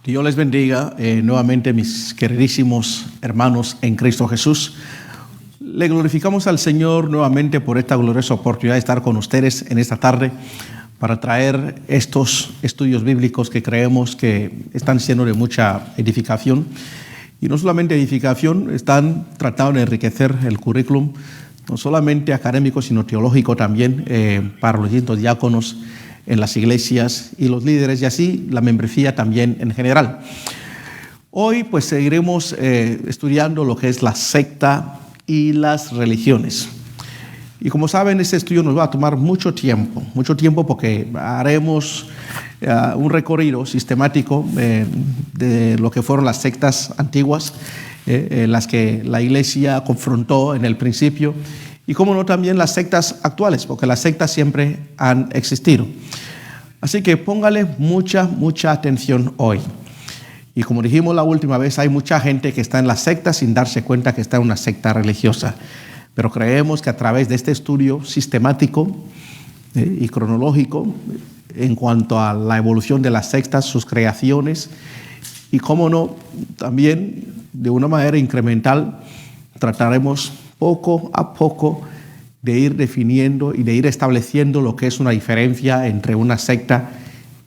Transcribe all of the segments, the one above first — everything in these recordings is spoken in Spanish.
Que Dios les bendiga nuevamente, mis queridísimos hermanos en Cristo Jesús. Le glorificamos al Señor nuevamente por esta gloriosa oportunidad de estar con ustedes en esta tarde para traer estos estudios bíblicos que creemos que están siendo de mucha edificación. Y no solamente edificación, están tratando de enriquecer el currículum, no solamente académico, sino teológico también, para los distintos diáconos en las iglesias y los líderes, y así la membresía también en general. Hoy pues seguiremos estudiando lo que es la secta y las religiones. Y como saben, este estudio nos va a tomar mucho tiempo porque haremos un recorrido sistemático de lo que fueron las sectas antiguas, las que la iglesia confrontó en el principio, y como no también las sectas actuales, porque las sectas siempre han existido. Así que póngale mucha atención hoy. Y como dijimos la última vez, hay mucha gente que está en la secta sin darse cuenta que está en una secta religiosa. Pero creemos que a través de este estudio sistemático y cronológico en cuanto a la evolución de las sectas, sus creaciones, y cómo no, también de una manera incremental, trataremos poco a poco de ir definiendo y de ir estableciendo lo que es una diferencia entre una secta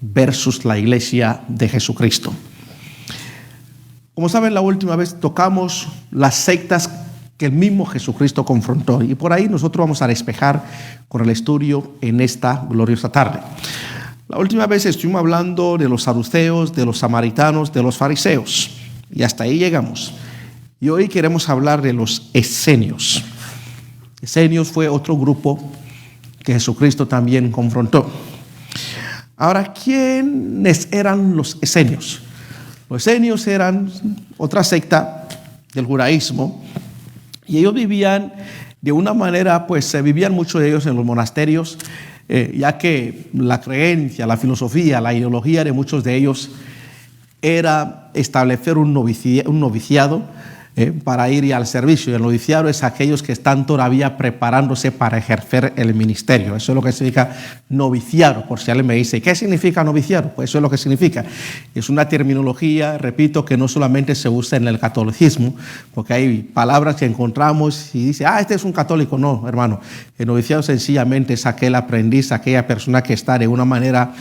versus la iglesia de Jesucristo. Como saben, la última vez tocamos las sectas que el mismo Jesucristo confrontó, y por ahí nosotros vamos a despejar con el estudio en esta gloriosa tarde. La última vez estuvimos hablando de los saduceos, de los samaritanos, de los fariseos, y hasta ahí llegamos. Y hoy queremos hablar de los esenios. Esenios fue otro grupo que Jesucristo también confrontó. Ahora, ¿quiénes eran los esenios? Los esenios eran otra secta del judaísmo, y ellos vivían de una manera, pues vivían muchos de ellos en los monasterios, ya que la creencia, la filosofía, la ideología de muchos de ellos era establecer un noviciado para ir al servicio. Y el noviciado es aquellos que están todavía preparándose para ejercer el ministerio. Eso es lo que significa noviciado. Por si alguien me dice, ¿qué significa noviciado? Pues eso es lo que significa. Es una terminología, repito, que no solamente se usa en el catolicismo, porque hay palabras que encontramos y dice, este es un católico. No, hermano. El noviciado sencillamente es aquel aprendiz, aquella persona que está de una manera,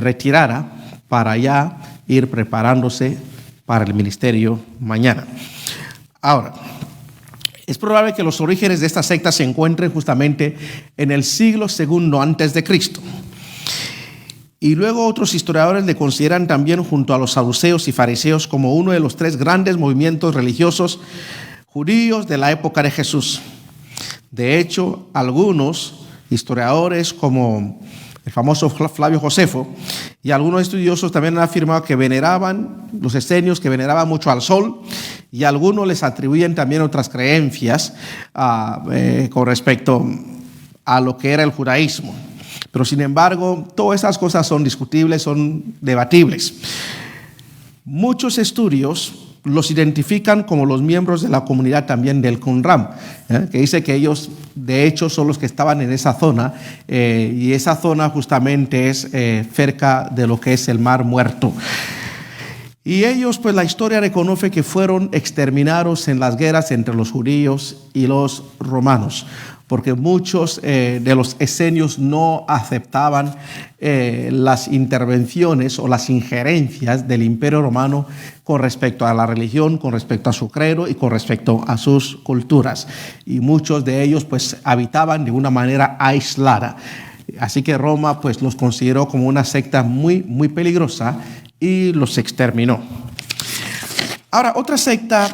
retirada para ya ir preparándose para el ministerio mañana. Ahora, es probable que los orígenes de esta secta se encuentren justamente en el siglo II antes de Cristo. Y luego otros historiadores le consideran también, junto a los saduceos y fariseos, como uno de los tres grandes movimientos religiosos judíos de la época de Jesús. De hecho, algunos historiadores, como el famoso Flavio Josefo, y algunos estudiosos también han afirmado que veneraban, los esenios, que veneraban mucho al sol, y algunos les atribuyen también otras creencias con respecto a lo que era el judaísmo. Pero sin embargo, todas esas cosas son discutibles, son debatibles. Muchos estudios los identifican como los miembros de la comunidad también del Qumran, que dice que ellos de hecho son los que estaban en esa zona, y esa zona justamente es cerca de lo que es el Mar Muerto. Y ellos, pues la historia reconoce que fueron exterminados en las guerras entre los judíos y los romanos, porque muchos de los esenios no aceptaban las intervenciones o las injerencias del Imperio Romano con respecto a la religión, con respecto a su credo y con respecto a sus culturas. Y muchos de ellos pues habitaban de una manera aislada. Así que Roma pues los consideró como una secta muy peligrosa y los exterminó. Ahora, otra secta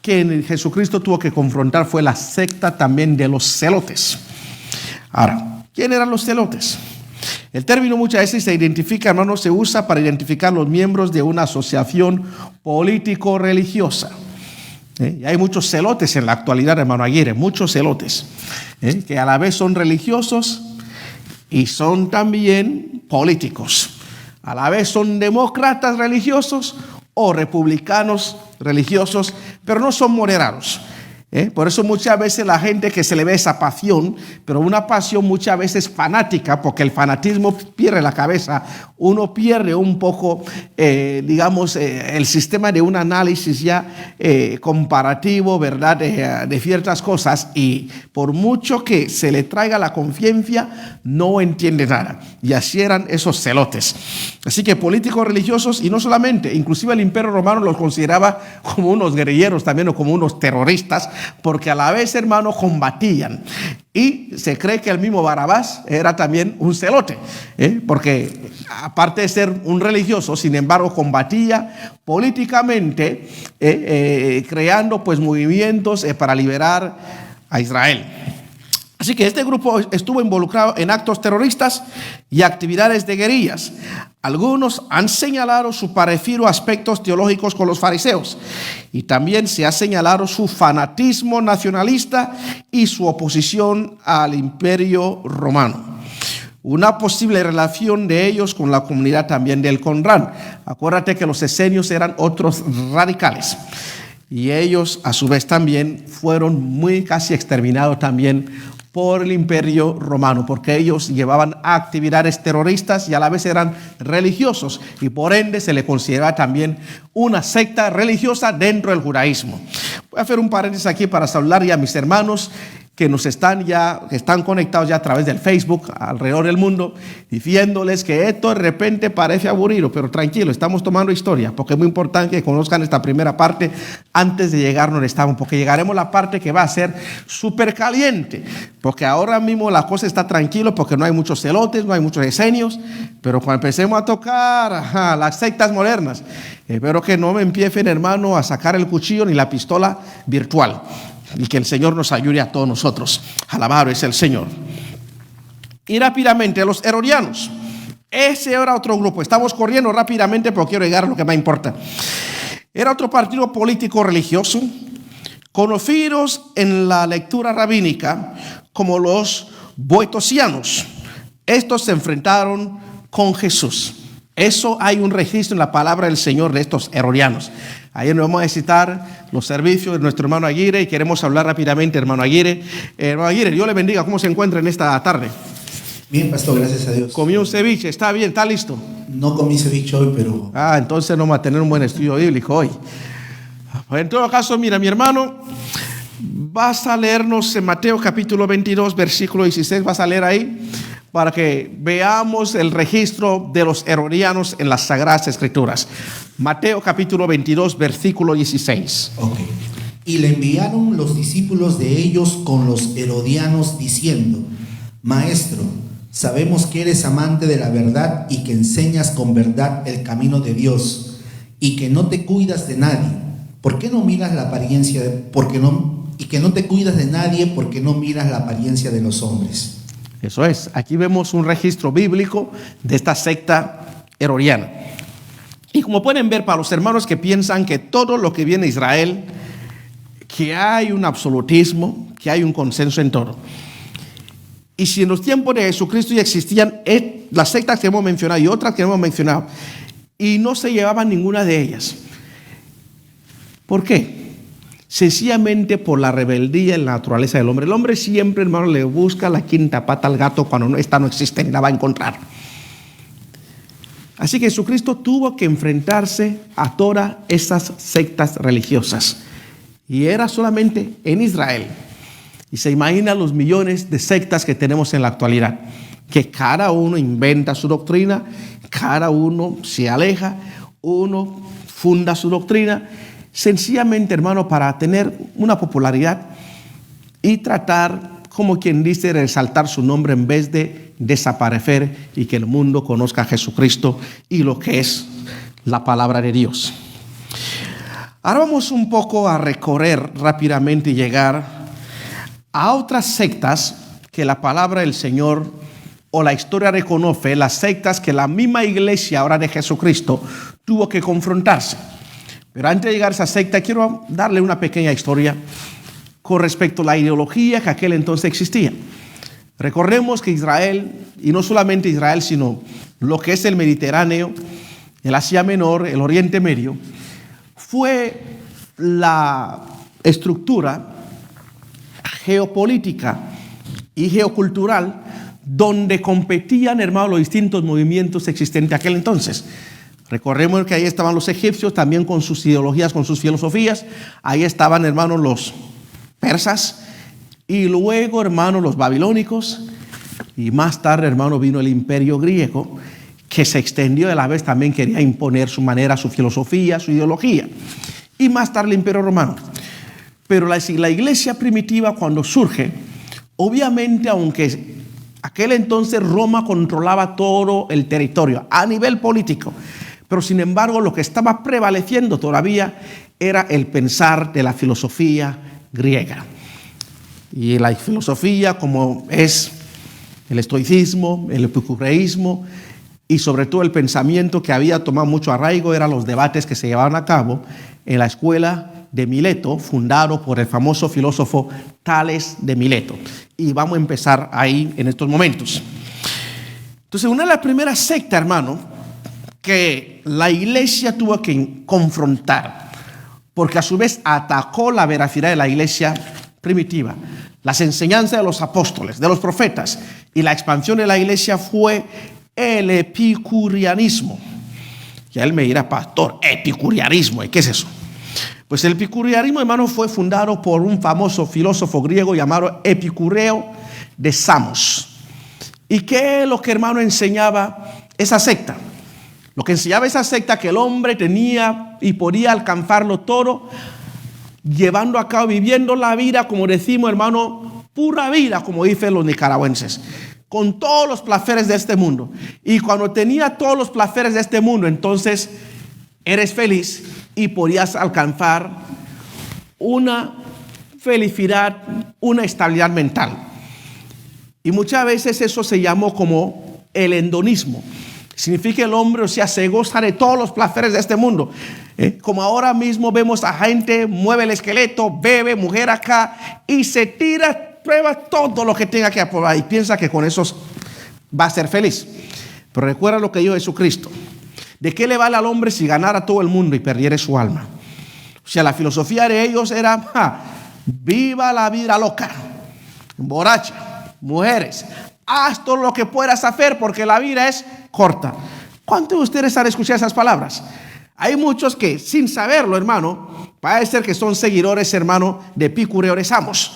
que Jesucristo tuvo que confrontar fue la secta también de los celotes. Ahora, ¿quién eran los celotes? El término muchas veces se identifica, hermano, se usa para identificar los miembros de una asociación político-religiosa. Y hay muchos celotes en la actualidad, hermano Aguirre, muchos celotes, que a la vez son religiosos y son también políticos. A la vez son demócratas religiosos o republicanos religiosos, pero no son moderados. Por eso muchas veces la gente que se le ve esa pasión, pero una pasión muchas veces fanática, porque el fanatismo pierde la cabeza, uno pierde un poco, el sistema de un análisis ya comparativo, ¿verdad? De ciertas cosas, y por mucho que se le traiga la conciencia, no entiende nada. Y así eran esos celotes. Así que políticos religiosos, y no solamente, inclusive el Imperio Romano los consideraba como unos guerrilleros también, o como unos terroristas, porque a la vez, hermano, combatían. Y se cree que el mismo Barrabás era también un celote, porque aparte de ser un religioso, sin embargo, combatía políticamente, creando pues movimientos para liberar a Israel. Así que este grupo estuvo involucrado en actos terroristas y actividades de guerrillas. Algunos han señalado su parecido a aspectos teológicos con los fariseos, y también se ha señalado su fanatismo nacionalista y su oposición al Imperio Romano. Una posible relación de ellos con la comunidad también del Qumrán. Acuérdate que los esenios eran otros radicales, y ellos a su vez también fueron muy casi exterminados también por el Imperio Romano, porque ellos llevaban actividades terroristas y a la vez eran religiosos, y por ende se le consideraba también una secta religiosa dentro del judaísmo. Voy a hacer un paréntesis aquí para saludar ya a mis hermanos que están conectados ya a través del Facebook alrededor del mundo, diciéndoles que esto de repente parece aburrido, pero tranquilo, estamos tomando historia, porque es muy importante que conozcan esta primera parte antes de llegar donde estamos, porque llegaremos a la parte que va a ser súper caliente, porque ahora mismo la cosa está tranquila, porque no hay muchos celotes, no hay muchos esenios, pero cuando empecemos a tocar las sectas modernas, espero que no me empiecen, hermano, a sacar el cuchillo ni la pistola virtual. Y que el Señor nos ayude a todos nosotros. Alabado es el Señor. Y rápidamente, los herodianos. Ese era otro grupo. Estamos corriendo rápidamente porque quiero llegar a lo que me importa. Era otro partido político religioso, conocidos en la lectura rabínica como los boetosianos. Estos se enfrentaron con Jesús. Eso hay un registro en la palabra del Señor de estos herodianos. Ayer nos vamos a citar los servicios de nuestro hermano Aguirre y queremos hablar rápidamente, hermano Aguirre. Hermano Aguirre, Dios le bendiga. ¿Cómo se encuentra en esta tarde? Bien, pastor, gracias a Dios. ¿Comió un ceviche? ¿Está bien? ¿Está listo? No comí ceviche hoy, pero... Entonces no vamos a tener un buen estudio bíblico hoy. En todo caso, mira, mi hermano, vas a leernos en Mateo capítulo 22, versículo 16, vas a leer ahí, para que veamos el registro de los herodianos en las Sagradas Escrituras. Mateo capítulo 22, versículo 16. Ok. Y le enviaron los discípulos de ellos con los herodianos diciendo: Maestro, sabemos que eres amante de la verdad y que enseñas con verdad el camino de Dios y que no te cuidas de nadie. ¿Por qué no miras la apariencia y que no te cuidas de nadie porque no miras la apariencia de los hombres? Eso es, aquí vemos un registro bíblico de esta secta herodiana. Y como pueden ver, para los hermanos que piensan que todo lo que viene de Israel, que hay un absolutismo, que hay un consenso en todo. Y si en los tiempos de Jesucristo ya existían las sectas que hemos mencionado y otras que hemos mencionado, y no se llevaban ninguna de ellas. ¿Por qué? Sencillamente por la rebeldía en la naturaleza del hombre. El hombre siempre, hermano, le busca la quinta pata al gato cuando esta no existe ni la va a encontrar. Así que Jesucristo tuvo que enfrentarse a todas esas sectas religiosas. Y era solamente en Israel. Y se imagina los millones de sectas que tenemos en la actualidad, que cada uno inventa su doctrina, cada uno se aleja, uno funda su doctrina, sencillamente, hermano, para tener una popularidad y tratar, como quien dice, resaltar su nombre en vez de desaparecer y que el mundo conozca a Jesucristo y lo que es la palabra de Dios. Ahora vamos un poco a recorrer rápidamente y llegar a otras sectas que la palabra del Señor o la historia reconoce, las sectas que la misma iglesia ahora de Jesucristo tuvo que confrontarse. Pero antes de llegar a esa secta, quiero darle una pequeña historia con respecto a la ideología que aquel entonces existía. Recordemos que Israel, y no solamente Israel, sino lo que es el Mediterráneo, el Asia Menor, el Oriente Medio, fue la estructura geopolítica y geocultural donde competían, hermanos, los distintos movimientos existentes aquel entonces. Recordemos que ahí estaban los egipcios también con sus ideologías, con sus filosofías. Ahí estaban, hermanos, los persas y luego, hermanos, los babilónicos. Y más tarde, hermano, vino el imperio griego, que se extendió y a la vez también quería imponer su manera, su filosofía, su ideología. Y más tarde el imperio romano. Pero la iglesia primitiva, cuando surge, obviamente, aunque aquel entonces Roma controlaba todo el territorio a nivel político, pero sin embargo lo que estaba prevaleciendo todavía era el pensar de la filosofía griega. Y la filosofía, como es el estoicismo, el epicureísmo y sobre todo el pensamiento que había tomado mucho arraigo, eran los debates que se llevaban a cabo en la escuela de Mileto, fundado por el famoso filósofo Tales de Mileto. Y vamos a empezar ahí en estos momentos. Entonces, una de las primeras sectas, hermano, que la iglesia tuvo que confrontar, porque a su vez atacó la veracidad de la iglesia primitiva, las enseñanzas de los apóstoles, de los profetas, y la expansión de la iglesia fue el epicureanismo. Y él me dirá, pastor, epicureanismo, ¿y qué es eso? Pues el epicureanismo, hermano, fue fundado por un famoso filósofo griego llamado Epicureo de Samos. ¿Y qué es lo que, hermano, enseñaba esa secta? Lo que enseñaba esa secta, que el hombre tenía y podía alcanzarlo todo, llevando a cabo, viviendo la vida, como decimos, hermano, pura vida, como dicen los nicaragüenses, con todos los placeres de este mundo. Y cuando tenía todos los placeres de este mundo, entonces eres feliz y podías alcanzar una felicidad, una estabilidad mental. Y muchas veces eso se llamó como el hedonismo. Significa el hombre, o sea, se goza de todos los placeres de este mundo. Como ahora mismo vemos a gente, mueve el esqueleto, bebe, mujer acá, y se tira, prueba todo lo que tenga que aprobar y piensa que con eso va a ser feliz. Pero recuerda lo que dijo Jesucristo. ¿De qué le vale al hombre si ganara todo el mundo y perdiera su alma? O sea, la filosofía de ellos era, viva la vida loca, borracha, mujeres, haz todo lo que puedas hacer porque la vida es corta. ¿Cuántos de ustedes han escuchado esas palabras? Hay muchos que, sin saberlo, hermano, parece ser que son seguidores, hermano, de Epicureo de Samos.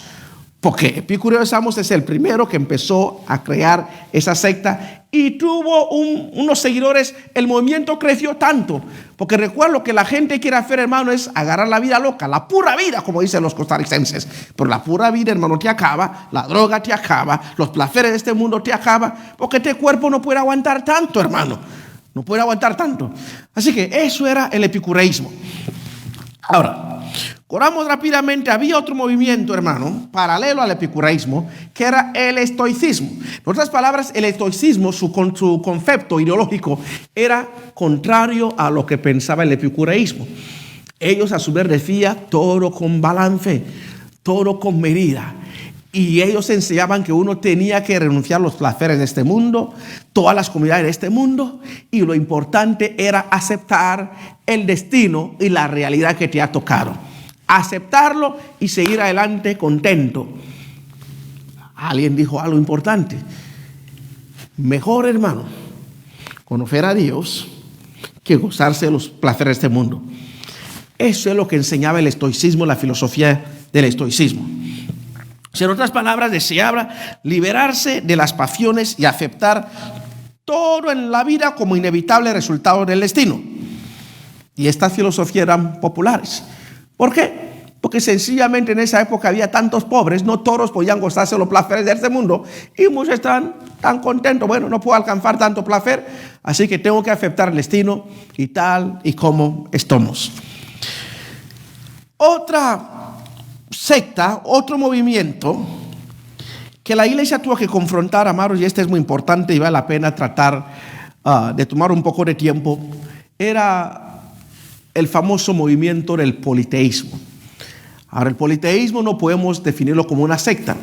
Porque Epicureo de Samos es el primero que empezó a crear esa secta y tuvo unos seguidores. El movimiento creció tanto, porque recuerdo que la gente quiere hacer, hermano, es agarrar la vida loca, la pura vida, como dicen los costarricenses. Pero la pura vida, hermano, te acaba, la droga te acaba, los placeres de este mundo te acaba, porque este cuerpo no puede aguantar tanto, hermano. No puede aguantar tanto. Así que eso era el epicureísmo. Ahora, corramos rápidamente. Había otro movimiento, hermano, paralelo al epicureísmo, que era el estoicismo. En otras palabras, el estoicismo, su concepto ideológico, era contrario a lo que pensaba el epicureísmo. Ellos a su vez decían todo con balance, todo con medida. Y ellos enseñaban que uno tenía que renunciar a los placeres de este mundo, todas las comunidades de este mundo, y lo importante era aceptar el destino y la realidad que te ha tocado. Aceptarlo y seguir adelante contento. Alguien dijo algo importante. Mejor, hermano, conocer a Dios que gozarse de los placeres de este mundo. Eso es lo que enseñaba el estoicismo, la filosofía del estoicismo. En otras palabras, deseaba liberarse de las pasiones y aceptar todo en la vida como inevitable resultado del destino. Y estas filosofías eran populares. ¿Por qué? Porque sencillamente en esa época había tantos pobres, no todos podían gozarse de los placeres de este mundo, y muchos estaban tan contentos. Bueno, no puedo alcanzar tanto placer, así que tengo que aceptar el destino y tal y como estamos. Otra secta, otro movimiento que la iglesia tuvo que confrontar, amados, y este es muy importante y vale la pena tratar de tomar un poco de tiempo, era el famoso movimiento del politeísmo. Ahora, el politeísmo no podemos definirlo como una secta,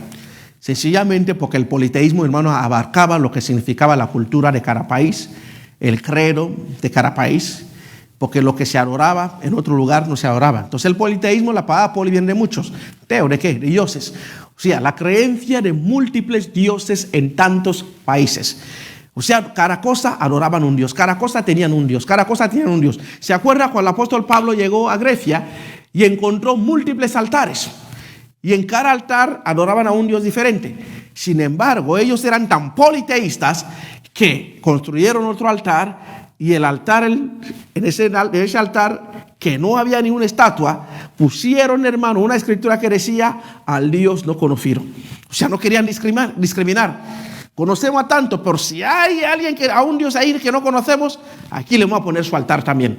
sencillamente porque el politeísmo, hermano, abarcaba lo que significaba la cultura de cada país, el credo de cada país. porque lo que se adoraba en otro lugar no se adoraba. Entonces el politeísmo, la palabra poli viene de muchos. ¿Teo de qué? De dioses. O sea, la creencia de múltiples dioses en tantos países. O sea, cada cosa adoraban un dios, cada cosa tenían un dios, cada cosa tenían un dios. ¿Se acuerda cuando el apóstol Pablo llegó a Grecia y encontró múltiples altares? Y en cada altar adoraban a un dios diferente. Sin embargo, ellos eran tan politeístas que construyeron otro altar, y el altar, en ese altar, que no había ninguna estatua, pusieron, hermano, una escritura que decía: al Dios no conocido. O sea, no querían discriminar. Conocemos a tanto, pero si hay alguien a un Dios ahí que no conocemos, aquí le vamos a poner su altar también.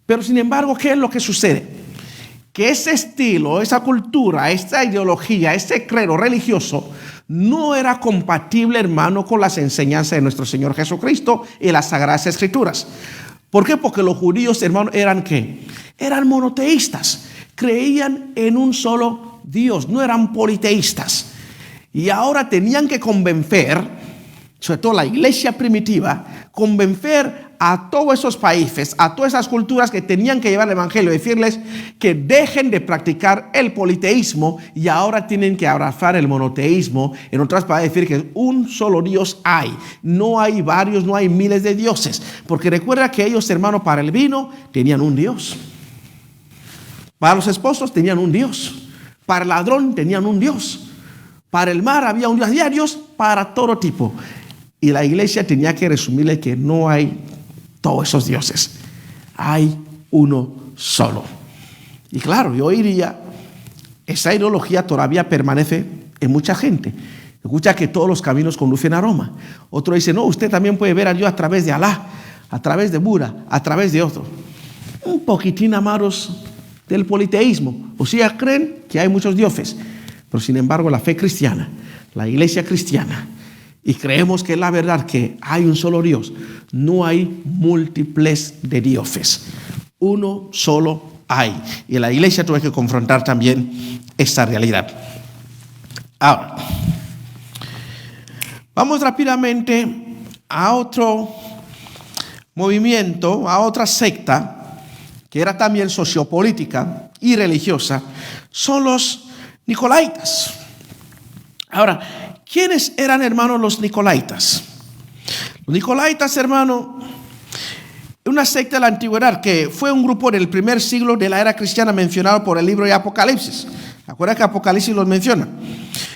Pero sin embargo, ¿qué es lo que sucede? Que ese estilo, esa cultura, esta ideología, este credo religioso no era compatible, hermano, con las enseñanzas de nuestro Señor Jesucristo y las Sagradas Escrituras. ¿Por qué? Porque los judíos, hermano, ¿eran qué? Eran monoteístas, creían en un solo Dios, no eran politeístas. Y ahora tenían que convencer, sobre todo la iglesia primitiva, convencer a todos esos países, a todas esas culturas que tenían que llevar el evangelio, decirles que dejen de practicar el politeísmo y ahora tienen que abrazar el monoteísmo. En otras palabras, decir que un solo Dios hay, no hay varios, no hay miles de dioses. Porque recuerda que ellos, hermanos, para el vino tenían un Dios, para los esposos tenían un Dios, para el ladrón tenían un Dios, para el mar había un Dios, para todo tipo. Y la iglesia tenía que resumirle que no hay todos esos dioses, hay uno solo. Y claro, yo diría, esa ideología todavía permanece en mucha gente. Escucha que todos los caminos conducen a Roma. Otro dice: no, usted también puede ver a Dios a través de Alá, a través de Buda, a través de otro. Un poquitín, amados, del politeísmo. O sea, creen que hay muchos dioses. Pero sin embargo, la fe cristiana, la iglesia cristiana, y creemos que es la verdad que hay un solo Dios, no hay múltiples de dioses, uno solo hay. Y la iglesia tuvo que confrontar también esta realidad. Ahora, vamos rápidamente a otro movimiento, a otra secta que era también sociopolítica y religiosa, son los Nicolaitas. Ahora, ¿quiénes eran, hermanos, los Nicolaitas? Los Nicolaitas, hermano, una secta de la antigüedad que fue un grupo del primer siglo de la era cristiana mencionado por el libro de Apocalipsis. ¿Acuerdan que Apocalipsis los menciona?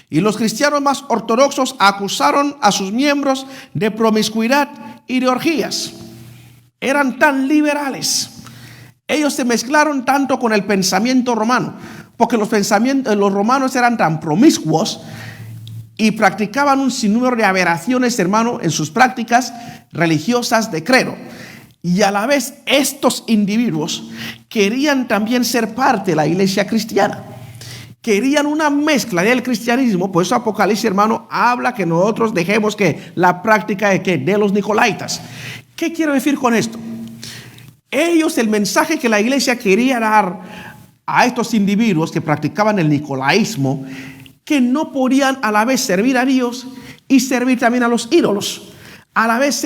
Y los cristianos más ortodoxos acusaron a sus miembros de promiscuidad y de orgías. Eran tan liberales. Ellos se mezclaron tanto con el pensamiento romano, porque los romanos eran tan promiscuos y practicaban un sinnúmero de aberraciones, hermano, en sus prácticas religiosas de credo. Y a la vez estos individuos querían también ser parte de la iglesia cristiana. Querían una mezcla del cristianismo. Por eso Apocalipsis, hermano, habla que nosotros dejemos que la práctica de los Nicolaitas. ¿Qué quiero decir con esto? Ellos, el mensaje que la iglesia quería dar a estos individuos que practicaban el nicolaísmo, que no podían a la vez servir a Dios y servir también a los ídolos, a la vez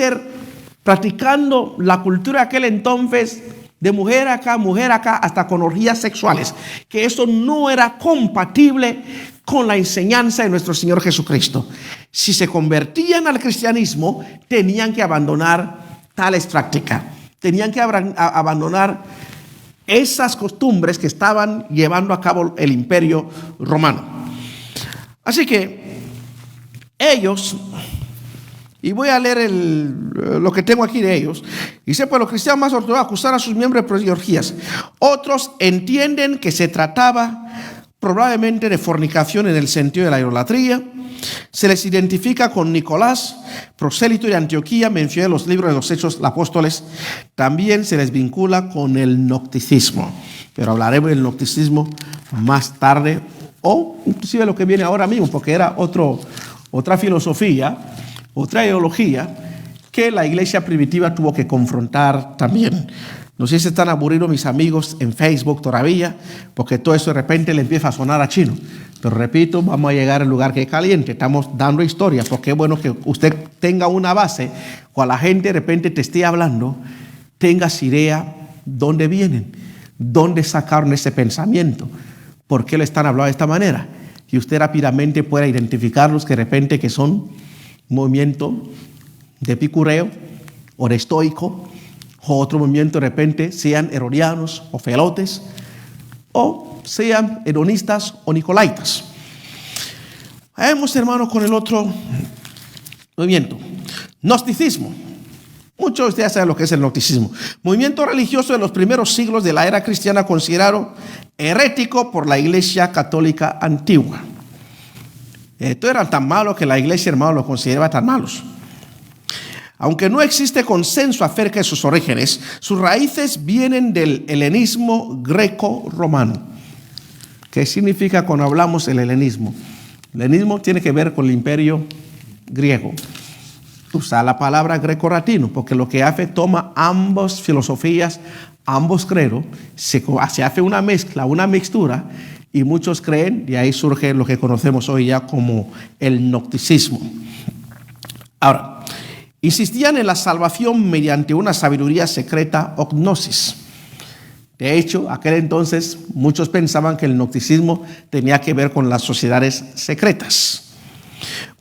practicando la cultura de aquel entonces de mujer acá, hasta con orgías sexuales, que eso no era compatible con la enseñanza de nuestro Señor Jesucristo. Si se convertían al cristianismo, tenían que abandonar tales prácticas, tenían que abandonar esas costumbres que estaban llevando a cabo el imperio romano. Así que ellos, y voy a leer lo que tengo aquí de ellos, dice: pues los cristianos más ortodoxos acusaron a sus miembros de orgías. Otros entienden que se trataba probablemente de fornicación en el sentido de la idolatría. Se les identifica con Nicolás, prosélito de Antioquía, mencioné en los libros de los Hechos de los Apóstoles. También se les vincula con el gnosticismo, pero hablaremos del gnosticismo más tarde, o inclusive lo que viene ahora mismo, porque era otra filosofía, otra ideología que la iglesia primitiva tuvo que confrontar también. No sé si están aburridos mis amigos en Facebook todavía, porque todo eso de repente le empieza a sonar a chino. Pero repito, vamos a llegar al lugar que es caliente. Estamos dando historias, porque es bueno que usted tenga una base. Cuando la gente de repente te esté hablando, tengas idea dónde vienen, dónde sacaron ese pensamiento, por qué lo están hablando de esta manera. Y usted rápidamente pueda identificarlos que de repente que son un movimiento de epicureo o de estoico, o otro movimiento de repente sean herodianos o felotes, o sean hedonistas o nicolaitas. Vamos, hermano, con el otro movimiento, gnosticismo. Muchos de ustedes saben lo que es el gnosticismo. Movimiento religioso de los primeros siglos de la era cristiana, considerado herético por la Iglesia Católica antigua. Esto era tan malo que la Iglesia, hermano, lo consideraba tan malos. Aunque no existe consenso acerca de sus orígenes, sus raíces vienen del helenismo greco-romano. ¿Qué significa cuando hablamos del helenismo? El helenismo tiene que ver con el imperio griego. Usa la palabra greco-latino, porque lo que hace toma ambas filosofías, ambos credos, se hace una mezcla, una mixtura, y muchos creen, y ahí surge lo que conocemos hoy ya como el gnosticismo. Ahora, insistían en la salvación mediante una sabiduría secreta o gnosis. De hecho, aquel entonces muchos pensaban que el gnosticismo tenía que ver con las sociedades secretas.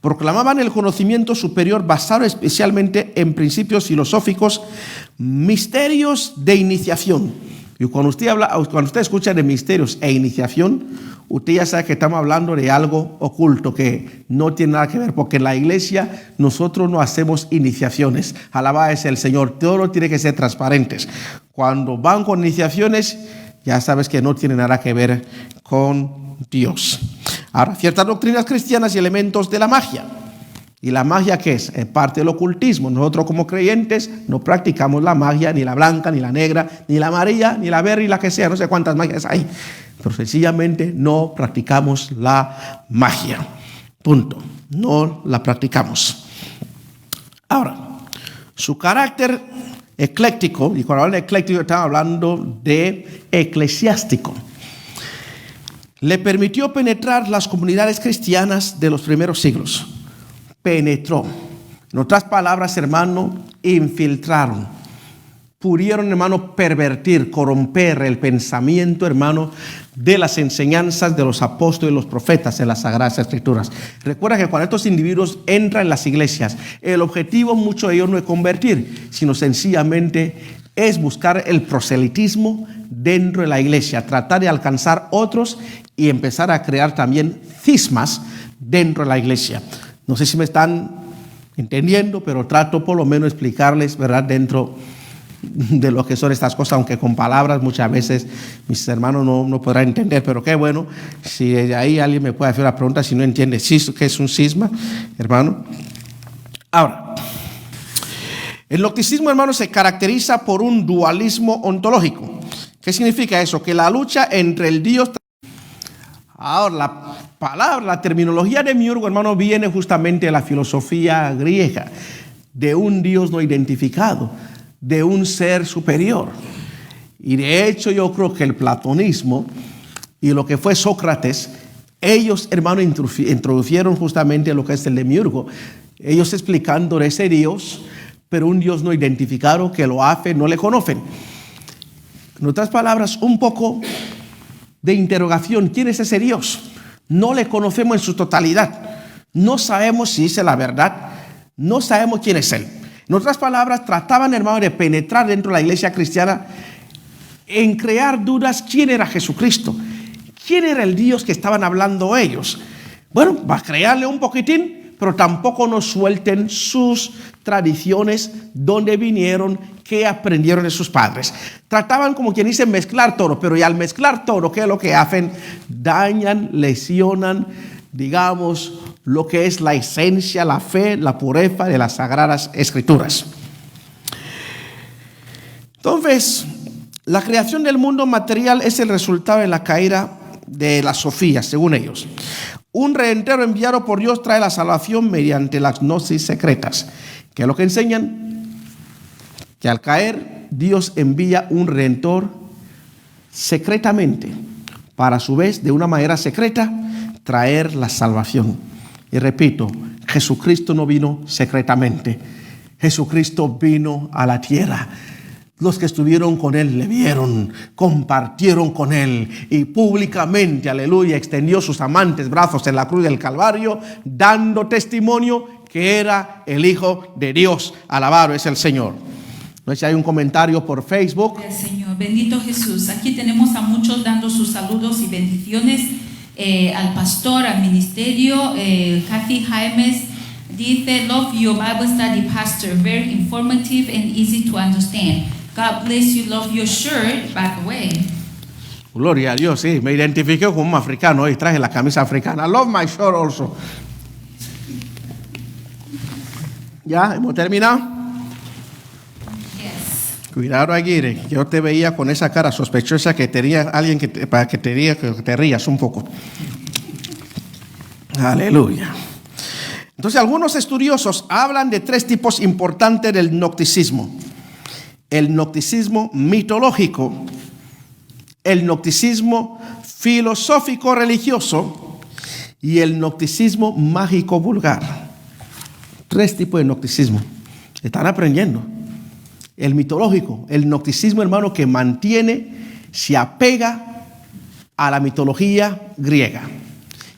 Proclamaban el conocimiento superior basado especialmente en principios filosóficos, misterios de iniciación. Y cuando usted escucha de misterios e iniciación, usted ya sabe que estamos hablando de algo oculto que no tiene nada que ver, porque en la iglesia nosotros no hacemos iniciaciones. Alabado es el Señor, todo tiene que ser transparentes. Cuando van con iniciaciones, ya sabes que no tiene nada que ver con Dios. Ahora, ciertas doctrinas cristianas y elementos de la magia. ¿Y la magia qué es? Es parte del ocultismo. Nosotros como creyentes no practicamos la magia, ni la blanca, ni la negra, ni la amarilla, ni la verde, ni la que sea. No sé cuántas magias hay. Pero sencillamente no practicamos la magia. Punto. No la practicamos. Ahora, su carácter ecléctico, y cuando hablan de ecléctico estamos hablando de eclesiástico, le permitió penetrar las comunidades cristianas de los primeros siglos. Penetró. En otras palabras, hermano, infiltraron. Pudieron, hermano, pervertir, corromper el pensamiento, hermano, de las enseñanzas de los apóstoles y los profetas en las Sagradas Escrituras. Recuerda que cuando estos individuos entran en las iglesias, el objetivo mucho de ellos no es convertir, sino sencillamente es buscar el proselitismo dentro de la iglesia, tratar de alcanzar otros y empezar a crear también cismas dentro de la iglesia. No sé si me están entendiendo, pero trato por lo menos explicarles, ¿verdad?, dentro de lo que son estas cosas, aunque con palabras muchas veces mis hermanos no podrán entender, pero qué bueno, si de ahí alguien me puede hacer una pregunta si no entiende qué es un cisma, hermano. Ahora, el gnosticismo, hermano, se caracteriza por un dualismo ontológico. ¿Qué significa eso? Que la lucha entre el Dios... Ahora, la terminología de Miurgo, hermano, viene justamente de la filosofía griega, de un Dios no identificado, de un ser superior. Y de hecho yo creo que el platonismo y lo que fue Sócrates, ellos, hermano, introdujeron justamente lo que es el demiurgo, ellos explicando de ese Dios, pero un Dios no identificado que lo hace, no le conocen. En otras palabras, un poco de interrogación. ¿Quién es ese Dios? No le conocemos en su totalidad. No sabemos si dice la verdad. No sabemos quién es Él. En otras palabras, trataban, hermano, de penetrar dentro de la iglesia cristiana en crear dudas. ¿Quién era Jesucristo? ¿Quién era el Dios que estaban hablando ellos? Bueno, va a crearle un poquitín, pero tampoco nos suelten sus tradiciones, dónde vinieron, qué aprendieron de sus padres. Trataban, como quien dice, mezclar todo, pero y al mezclar todo, ¿qué es lo que hacen? Dañan, lesionan, digamos, lo que es la esencia, la fe, la pureza de las Sagradas Escrituras. Entonces, la creación del mundo material es el resultado de la caída de la Sofía, según ellos. Un redentor enviado por Dios trae la salvación mediante las gnosis secretas, que es lo que enseñan, que al caer Dios envía un redentor secretamente, para a su vez, de una manera secreta, traer la salvación. Y repito, Jesucristo no vino secretamente. Jesucristo vino a la tierra Los que estuvieron con él le vieron, compartieron con él y públicamente, aleluya, extendió sus amantes brazos en la cruz del Calvario, dando testimonio que era el Hijo de Dios. Alabado es el Señor. No sé si hay un comentario por Facebook. El Señor, bendito Jesús. Aquí tenemos a muchos dando sus saludos y bendiciones al pastor, al ministerio. Kathy Jaimes dice, love your Bible study, pastor. Very informative and easy to understand. God bless you, love your shirt, back away. Gloria a Dios, sí, me identifiqué como un africano y traje la camisa africana. I love my shirt also. ¿Ya? ¿Hemos terminado? Yes. Cuidado, Aguirre. Yo te veía con esa cara sospechosa que tenía alguien para que te rías un poco. Aleluya. Entonces, algunos estudiosos hablan de 3 tipos importantes del gnosticismo. El gnosticismo mitológico, el gnosticismo filosófico religioso y el gnosticismo mágico vulgar. 3 tipos de gnosticismo. Están aprendiendo. El mitológico, el gnosticismo, hermano, que se apega a la mitología griega.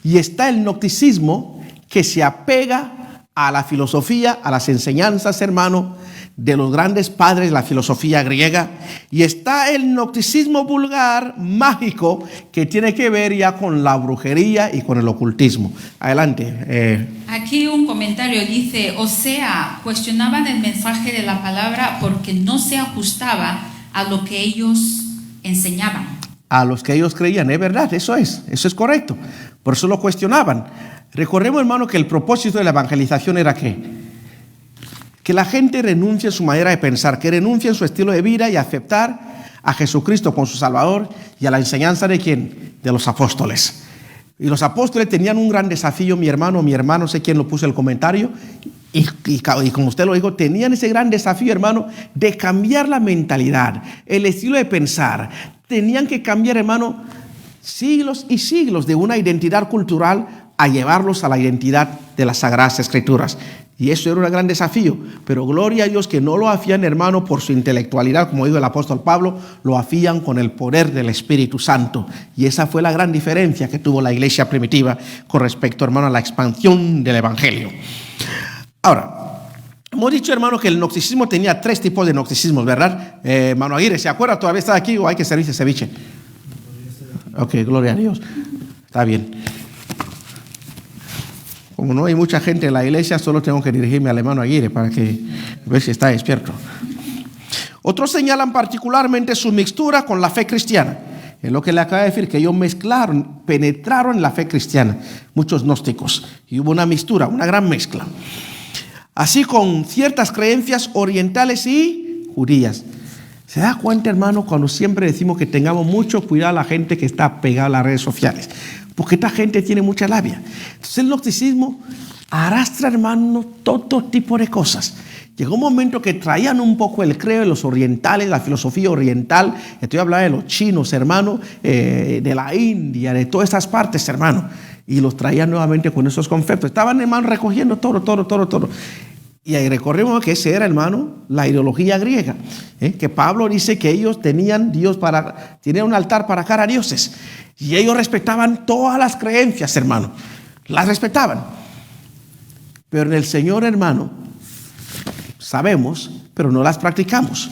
Y está el gnosticismo que se apega a la filosofía, a las enseñanzas, hermano, de los grandes padres de la filosofía griega. Y está el gnosticismo vulgar, mágico, que tiene que ver ya con la brujería y con el ocultismo. Adelante. Aquí un comentario dice, o sea, cuestionaban el mensaje de la palabra porque no se ajustaba a lo que ellos enseñaban. A los que ellos creían, es verdad, eso es correcto. Por eso lo cuestionaban. Recordemos, hermano, que el propósito de la evangelización era que la gente renuncie a su manera de pensar, que renuncie a su estilo de vida y aceptar a Jesucristo como su Salvador y a la enseñanza de ¿quién? De los apóstoles. Y los apóstoles tenían un gran desafío, mi hermano, sé quién lo puso en el comentario, y como usted lo dijo, tenían ese gran desafío, hermano, de cambiar la mentalidad, el estilo de pensar. Tenían que cambiar, hermano, siglos y siglos de una identidad cultural a llevarlos a la identidad de las Sagradas Escrituras. Y eso era un gran desafío, pero gloria a Dios que no lo hacían, hermano, por su intelectualidad, como dijo el apóstol Pablo, lo hacían con el poder del Espíritu Santo. Y esa fue la gran diferencia que tuvo la iglesia primitiva con respecto, hermano, a la expansión del Evangelio. Ahora, hemos dicho, hermano, que el gnosticismo tenía 3 tipos de gnosticismos, ¿verdad? Hermano Aguirre, ¿se acuerda? ¿Todavía está aquí o hay que servirse ceviche? Ok, gloria a Dios. Está bien. Como no hay mucha gente en la iglesia, solo tengo que dirigirme al hermano Aguirre para que ver si está despierto. Otros señalan particularmente su mixtura con la fe cristiana. Es lo que le acaba de decir, que ellos penetraron en la fe cristiana, muchos gnósticos, y hubo una mixtura, una gran mezcla. Así con ciertas creencias orientales y judías. ¿Se da cuenta, hermano, cuando siempre decimos que tengamos mucho cuidado a la gente que está pegada a las redes sociales? Porque esta gente tiene mucha labia. Entonces el gnosticismo arrastra, hermano, todo tipo de cosas. Llegó un momento que traían un poco el credo de los orientales, la filosofía oriental. Estoy hablando de los chinos, hermano, de la India, de todas estas partes, hermano. Y los traían nuevamente con esos conceptos. Estaban, hermano, recogiendo todo. Y ahí recorrimos que ese era, hermano, la ideología griega. Que Pablo dice que ellos tenían un altar para cara a dioses. Y ellos respetaban todas las creencias, hermano. Las respetaban. Pero en el Señor, hermano, sabemos, pero no las practicamos.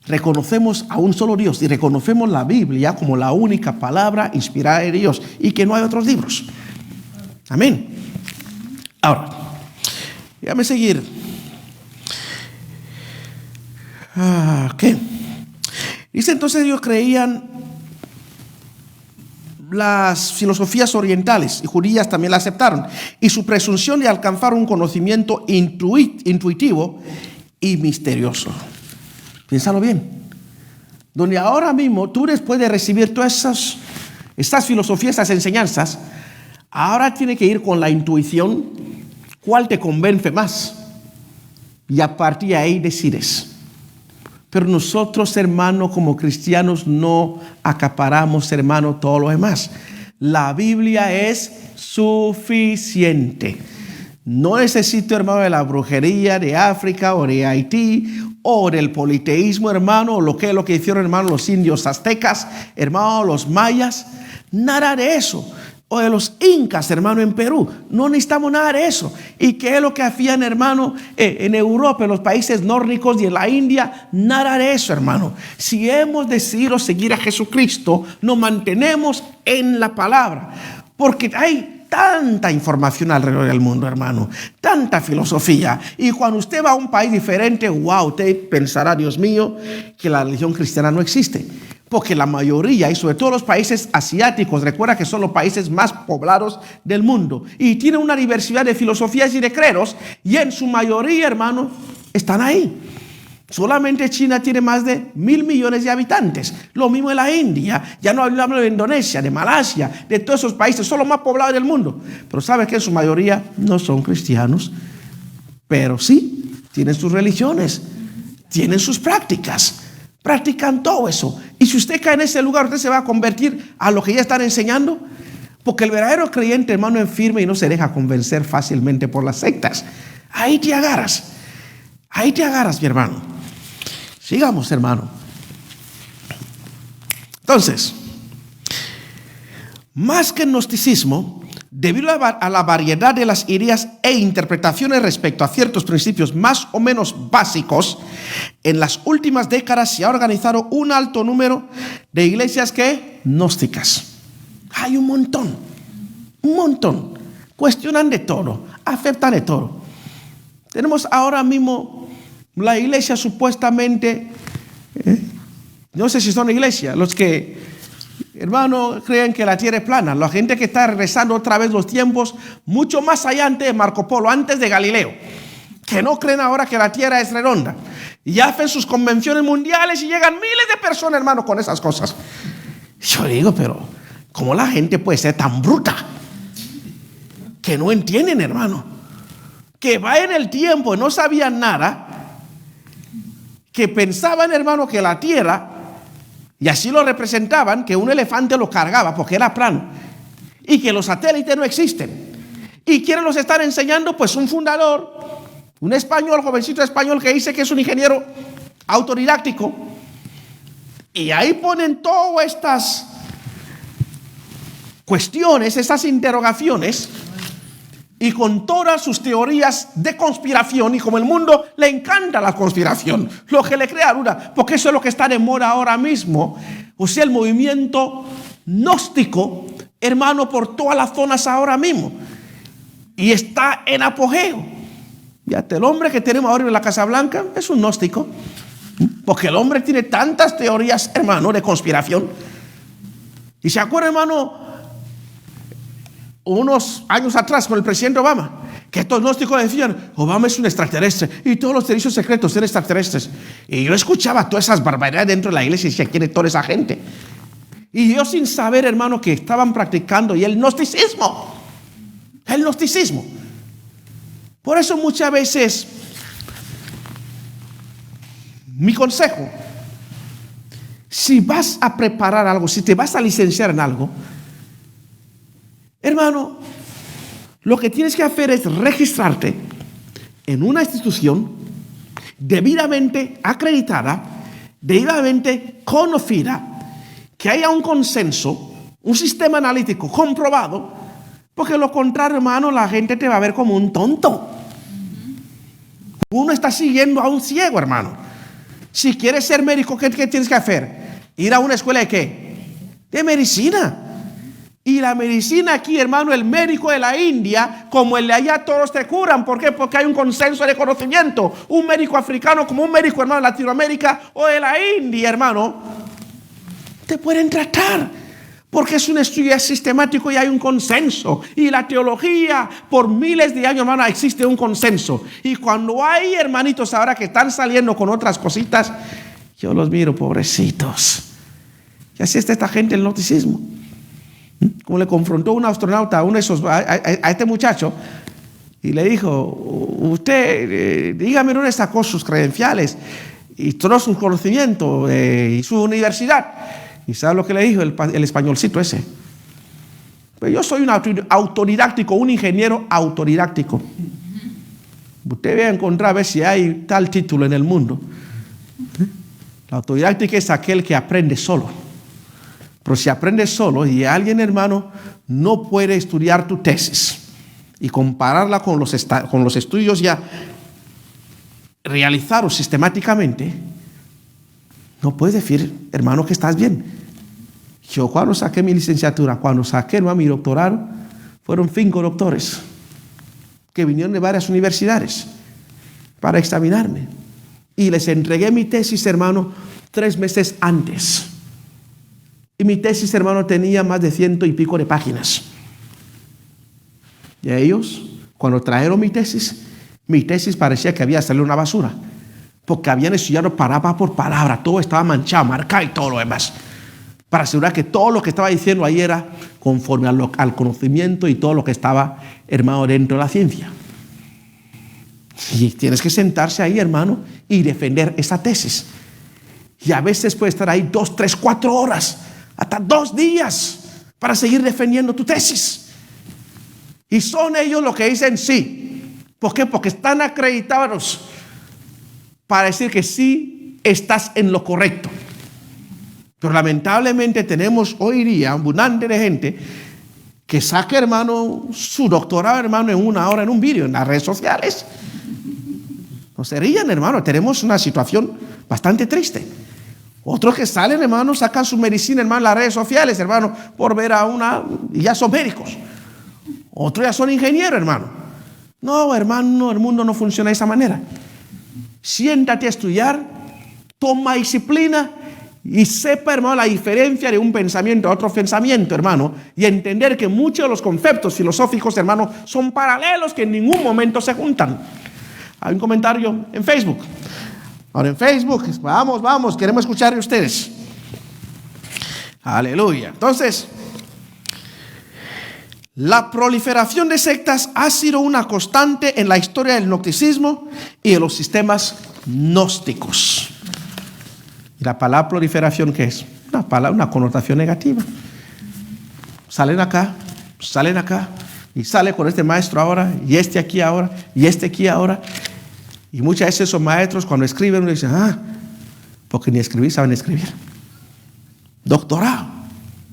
Reconocemos a un solo Dios y reconocemos la Biblia como la única palabra inspirada de Dios y que no hay otros libros. Amén. Ahora, déjame seguir. ¿Qué? Dice entonces ellos creían las filosofías orientales y judías también la aceptaron, y su presunción de alcanzar un conocimiento intuitivo y misterioso. Piénsalo bien. Donde ahora mismo tú, después de recibir todas estas filosofías, estas enseñanzas, ahora tienes que ir con la intuición, cuál te convence más, y a partir de ahí decides. Pero nosotros, hermanos, como cristianos, no acaparamos, hermanos, todo lo demás. La Biblia es suficiente. No necesito, hermano, de la brujería de África o de Haití o del politeísmo, hermano, o lo que hicieron, hermano, los indios aztecas, hermano, los mayas. Nada de eso. O de los incas, hermano, en Perú. No necesitamos nada de eso. ¿Y qué es lo que hacían, hermano, en Europa, en los países nórdicos y en la India? Nada de eso, hermano. Si hemos decidido seguir a Jesucristo, nos mantenemos en la palabra. Porque hay tanta información alrededor del mundo, hermano. Tanta filosofía. Y cuando usted va a un país diferente, wow, usted pensará, Dios mío, que la religión cristiana no existe. Porque la mayoría, y sobre todo los países asiáticos, recuerda que son los países más poblados del mundo, y tienen una diversidad de filosofías y de credos, y en su mayoría, hermano, están ahí. Solamente China tiene más de 1.000 millones de habitantes. Lo mismo en la India. Ya no hablamos de Indonesia, de Malasia, de todos esos países, son los más poblados del mundo. Pero sabe que en su mayoría no son cristianos, pero sí tienen sus religiones, tienen sus prácticas. Practican todo eso. Y si usted cae en ese lugar, usted se va a convertir a lo que ya están enseñando. Porque el verdadero creyente, hermano, es firme y no se deja convencer fácilmente por las sectas. Ahí te agarras. Ahí te agarras, mi hermano. Sigamos, hermano. Entonces, más que el gnosticismo, debido a la variedad de las ideas e interpretaciones respecto a ciertos principios más o menos básicos, en las últimas décadas se ha organizado un alto número de iglesias gnósticas. Hay un montón. Cuestionan de todo, aceptan de todo. Tenemos ahora mismo la iglesia supuestamente, no sé si son iglesias, los que, hermano, creen que la tierra es plana. La gente que está regresando otra vez los tiempos mucho más allá antes de Marco Polo, antes de Galileo, que no creen ahora que la tierra es redonda. Y hacen sus convenciones mundiales y llegan miles de personas, hermano, con esas cosas. Yo digo, pero ¿cómo la gente puede ser tan bruta? Que no entienden, hermano. Que va en el tiempo y no sabían nada. Que pensaban, hermano, que la tierra, y así lo representaban, que un elefante lo cargaba porque era plano, y que los satélites no existen. ¿Y quiénes los están enseñando? Pues un fundador, un español, jovencito español, que dice que es un ingeniero autodidáctico. Y ahí ponen todas estas cuestiones, estas interrogaciones, y con todas sus teorías de conspiración. Y como el mundo le encanta la conspiración, lo que le crea duda, porque eso es lo que está de moda ahora mismo. O sea, el movimiento gnóstico, hermano, por todas las zonas ahora mismo, y está en apogeo. Fíjate, el hombre que tenemos ahora en la Casa Blanca es un gnóstico, porque el hombre tiene tantas teorías, hermano, de conspiración. Y se acuerda, hermano, unos años atrás con el presidente Obama, que estos gnósticos decían, Obama es un extraterrestre y todos los servicios secretos son extraterrestres. Y yo escuchaba todas esas barbaridades dentro de la iglesia y decía, ¿quién es toda esa gente? Y yo sin saber, hermano, que estaban practicando y el gnosticismo. Por eso muchas veces mi consejo, si vas a preparar algo, si te vas a licenciar en algo, hermano, lo que tienes que hacer es registrarte en una institución debidamente acreditada, debidamente conocida, que haya un consenso, un sistema analítico comprobado, porque lo contrario, hermano, la gente te va a ver como un tonto. Uno está siguiendo a un ciego, hermano. Si quieres ser médico, ¿qué tienes que hacer? Ir a una escuela de ¿qué? De medicina. Y la medicina aquí, hermano, el médico de la India, como el de allá, todos te curan. ¿Por qué? Porque hay un consenso de conocimiento. Un médico africano como un médico, hermano, de Latinoamérica o de la India, hermano, te pueden tratar. Porque es un estudio sistemático y hay un consenso. Y la teología, por miles de años, hermano, existe un consenso. Y cuando hay hermanitos ahora que están saliendo con otras cositas, yo los miro, pobrecitos. Y así está esta gente el gnosticismo. Como le confrontó un astronauta a este muchacho y le dijo, usted, dígame dónde sacó sus credenciales y todos sus conocimientos y su universidad. ¿Y sabe lo que le dijo el españolcito ese? Pues yo soy un autodidáctico, un ingeniero autodidáctico. Usted va a encontrar a ver si hay tal título en el mundo. La autodidáctica es aquel que aprende solo. Pero si aprendes solo y alguien, hermano, no puede estudiar tu tesis y compararla con los estudios ya realizados sistemáticamente, no puedes decir, hermano, que estás bien. Yo cuando saqué mi licenciatura, cuando saqué mi doctorado, fueron 5 doctores que vinieron de varias universidades para examinarme. Y les entregué mi tesis, hermano, 3 meses antes. Y mi tesis, hermano, tenía más de 100 y pico de páginas. Y a ellos, cuando trajeron mi tesis parecía que había salido una basura. Porque habían estudiado palabra por palabra. Todo estaba manchado, marcado y todo lo demás. Para asegurar que todo lo que estaba diciendo ahí era conforme al conocimiento y todo lo que estaba, hermano, dentro de la ciencia. Y tienes que sentarse ahí, hermano, y defender esa tesis. Y a veces puedes estar ahí 2, 3, 4 horas, hasta 2 días, para seguir defendiendo tu tesis. Y son ellos los que dicen sí. ¿Por qué? Porque están acreditados para decir que sí estás en lo correcto. Pero lamentablemente tenemos hoy día abundante de gente que saca, hermano, su doctorado, hermano, en 1 hora en un vídeo, en las redes sociales. No se rían, hermano, tenemos una situación bastante triste. Otros que salen, hermano, sacan su medicina, hermano, en las redes sociales, hermano, por ver a y ya son médicos. Otros ya son ingenieros, hermano. No, hermano, el mundo no funciona de esa manera. Siéntate a estudiar, toma disciplina y sepa, hermano, la diferencia de un pensamiento a otro pensamiento, hermano, y entender que muchos de los conceptos filosóficos, hermano, son paralelos que en ningún momento se juntan. Hay un comentario en Facebook. Ahora en Facebook, vamos, queremos escuchar de ustedes. Aleluya. Entonces, la proliferación de sectas ha sido una constante en la historia del gnosticismo y de los sistemas gnósticos. ¿Y la palabra proliferación qué es? Una connotación negativa. Salen acá, y sale con este maestro ahora, y este aquí ahora, y este aquí ahora. Y muchas veces esos maestros cuando escriben dicen, porque ni escribir saben escribir. Doctorado.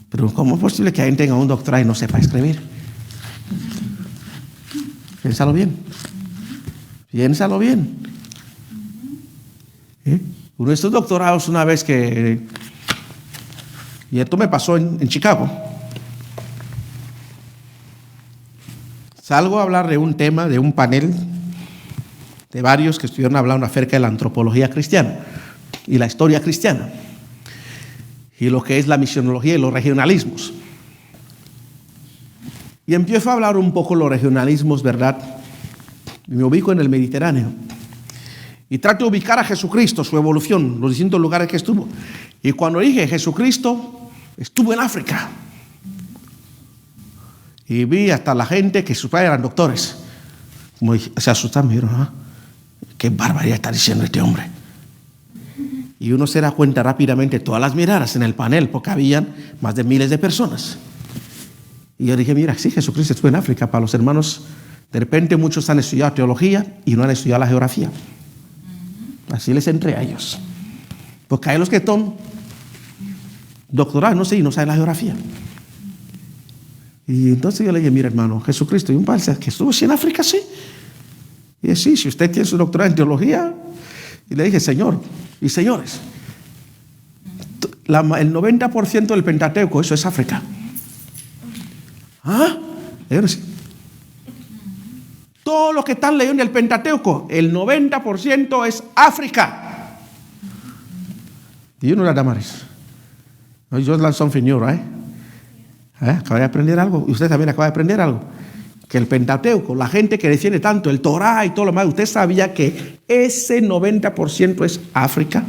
Pero ¿cómo es posible que alguien tenga un doctorado y no sepa escribir? Piénsalo bien. Uno de estos doctorados una vez y esto me pasó en Chicago. Salgo a hablar de un tema, de un panel de varios que estuvieron hablando acerca de la antropología cristiana y la historia cristiana y lo que es la misionología y los regionalismos. Y empiezo a hablar un poco de los regionalismos, ¿verdad? Y me ubico en el Mediterráneo y trato de ubicar a Jesucristo, su evolución, los distintos lugares que estuvo. Y cuando dije Jesucristo estuvo en África, y vi hasta la gente que sus padres eran doctores, como se asustaron, me dijeron, qué barbaridad está diciendo este hombre. Y uno se da cuenta rápidamente todas las miradas en el panel, porque habían más de miles de personas. Y yo dije, mira, sí, Jesucristo estuvo en África. Para los hermanos, de repente muchos han estudiado teología y no han estudiado la geografía. Así les entré a ellos. Porque hay los que son doctorados, no sé, y no saben la geografía. Y entonces yo le dije, mira, hermano, Jesucristo, y un padre que estuvo en África, sí. Y sí, si usted tiene su doctorado en teología. Y le dije, Señor y señores, el 90% del Pentateuco, eso es África. Sí. Todo lo que están leyendo el Pentateuco, el 90% es África. Y uno de las damaris. Yo learned something new, right? Acaba de aprender algo. Y usted también acaba de aprender algo. Que el Pentateuco, la gente que defiende tanto el Torah y todo lo demás, ¿usted sabía que ese 90% es África?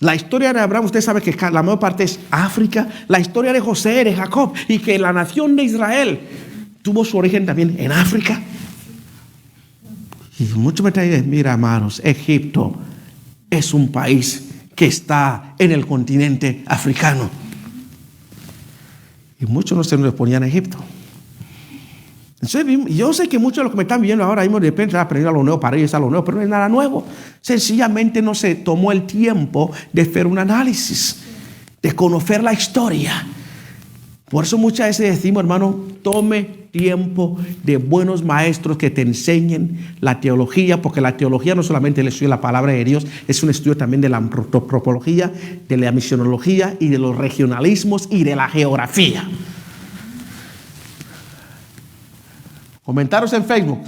La historia de Abraham, usted sabe que la mayor parte es África. La historia de José, de Jacob, y que la nación de Israel tuvo su origen también en África. Y muchos me dicen, mira, hermanos, Egipto es un país que está en el continente africano. Y muchos no se nos ponían a Egipto. Entonces, yo sé que muchos de los que me están viendo ahora mismo de repente están aprendiendo algo nuevo para ellos, algo nuevo, pero no es nada nuevo. Sencillamente no se tomó el tiempo de hacer un análisis, de conocer la historia. Por eso muchas veces decimos, hermano, tome tiempo de buenos maestros que te enseñen la teología, porque la teología no solamente es el estudio de la palabra de Dios, es un estudio también de la antropología, de la misionología y de los regionalismos y de la geografía. Comentaros en Facebook.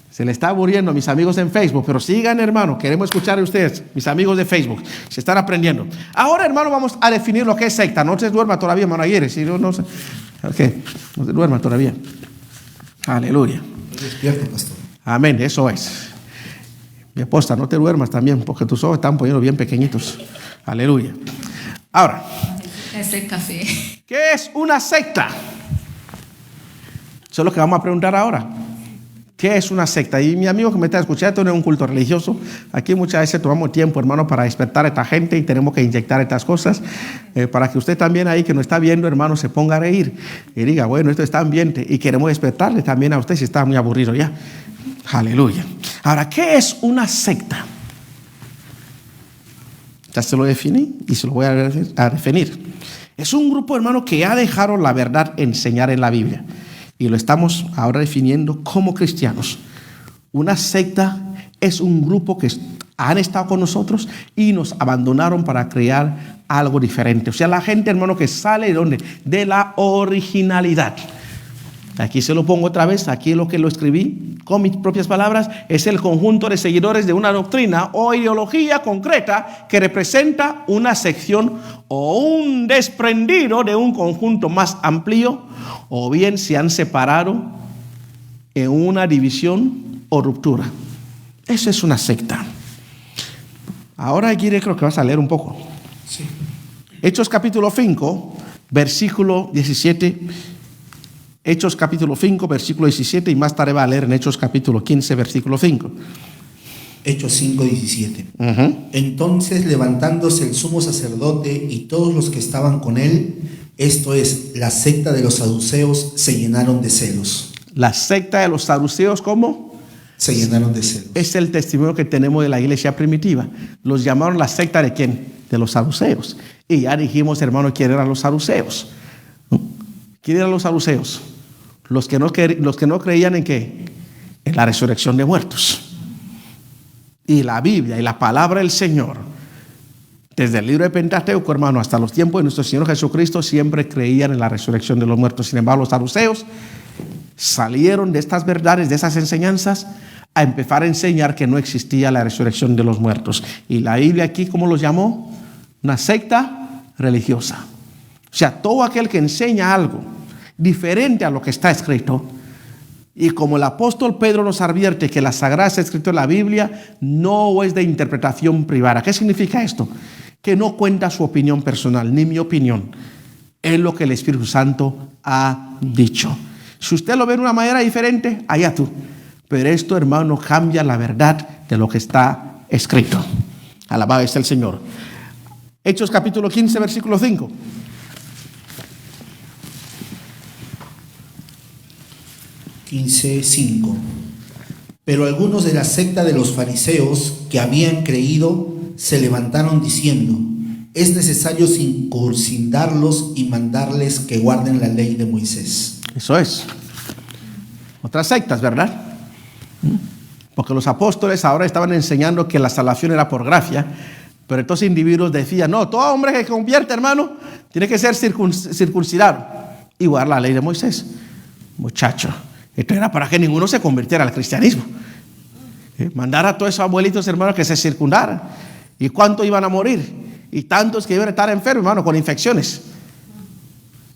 Se le está aburriendo a mis amigos en Facebook, pero sigan, hermano, queremos escuchar a ustedes, mis amigos de Facebook, se están aprendiendo. Ahora, hermano, vamos a definir lo que es secta. No se duerma todavía, hermano, ayer, si no se duerma todavía. Aleluya. Estoy despierto, pastor. Amén, eso es. Mi esposa, no te duermas también, porque tus ojos están poniendo bien pequeñitos. Aleluya. Ahora, Ese café. ¿qué es una secta? Eso es lo que vamos a preguntar ahora. ¿Qué es una secta? Y mi amigo que me está escuchando, esto no es un culto religioso. Aquí muchas veces tomamos tiempo, hermano, para despertar a esta gente y tenemos que inyectar estas cosas para que usted también ahí que nos está viendo, hermano, se ponga a reír y diga, bueno, esto está ambiente y queremos despertarle también a usted si está muy aburrido ya. Aleluya. Ahora, ¿qué es una secta? Ya se lo definí y se lo voy a definir. Es un grupo, hermano, que ha dejado la verdad enseñar en la Biblia. Y lo estamos ahora definiendo como cristianos. Una secta es un grupo que han estado con nosotros y nos abandonaron para crear algo diferente. O sea, la gente, hermano, que sale de ¿dónde? De la originalidad. Aquí se lo pongo otra vez, aquí lo que lo escribí con mis propias palabras, es el conjunto de seguidores de una doctrina o ideología concreta que representa una sección o un desprendido de un conjunto más amplio, o bien se han separado en una división o ruptura. Eso es una secta. Ahora aquí creo que vas a leer un poco. Sí. Hechos capítulo 5, versículo 17. Hechos capítulo 5, versículo 17, y más tarde va a leer en Hechos capítulo 15, versículo 5. Hechos 5, 17. Uh-huh. Entonces, levantándose el sumo sacerdote y todos los que estaban con él, esto es, la secta de los saduceos, se llenaron de celos. La secta de los saduceos, ¿cómo? Se llenaron de celos. Es el testimonio que tenemos de la iglesia primitiva. Los llamaron la secta ¿de quién? De los saduceos. Y ya dijimos, hermano, ¿quién eran los saduceos? ¿Quién eran los saduceos? Los que no creían en ¿qué? En la resurrección de muertos. Y la Biblia y la palabra del Señor, desde el libro de Pentateuco, hermano, hasta los tiempos de nuestro Señor Jesucristo, siempre creían en la resurrección de los muertos. Sin embargo, los saduceos salieron de estas verdades, de esas enseñanzas, a empezar a enseñar que no existía la resurrección de los muertos. Y la Biblia aquí, ¿cómo los llamó? Una secta religiosa. O sea, todo aquel que enseña algo diferente a lo que está escrito, y como el apóstol Pedro nos advierte que la Sagrada Escritura de la Biblia no es de interpretación privada. ¿Qué significa esto? Que no cuenta su opinión personal, ni mi opinión. Es lo que el Espíritu Santo ha dicho. Si usted lo ve de una manera diferente, allá tú. Pero esto, hermano, cambia la verdad de lo que está escrito. Alabado es el Señor. Hechos capítulo 15, versículo 5. 15:5. Pero algunos de la secta de los fariseos que habían creído se levantaron diciendo: es necesario circuncidarlos y mandarles que guarden la ley de Moisés. Eso es. Otras sectas, ¿verdad? Porque los apóstoles ahora estaban enseñando que la salvación era por gracia, pero estos individuos decían: no, todo hombre que se convierte, hermano, tiene que ser circuncidado y guardar la ley de Moisés. Muchacho, esto era para que ninguno se convirtiera al cristianismo. Mandar a todos esos abuelitos, hermanos, que se circundaran. ¿Y cuántos iban a morir? Y tantos que iban a estar enfermos, hermano, con infecciones.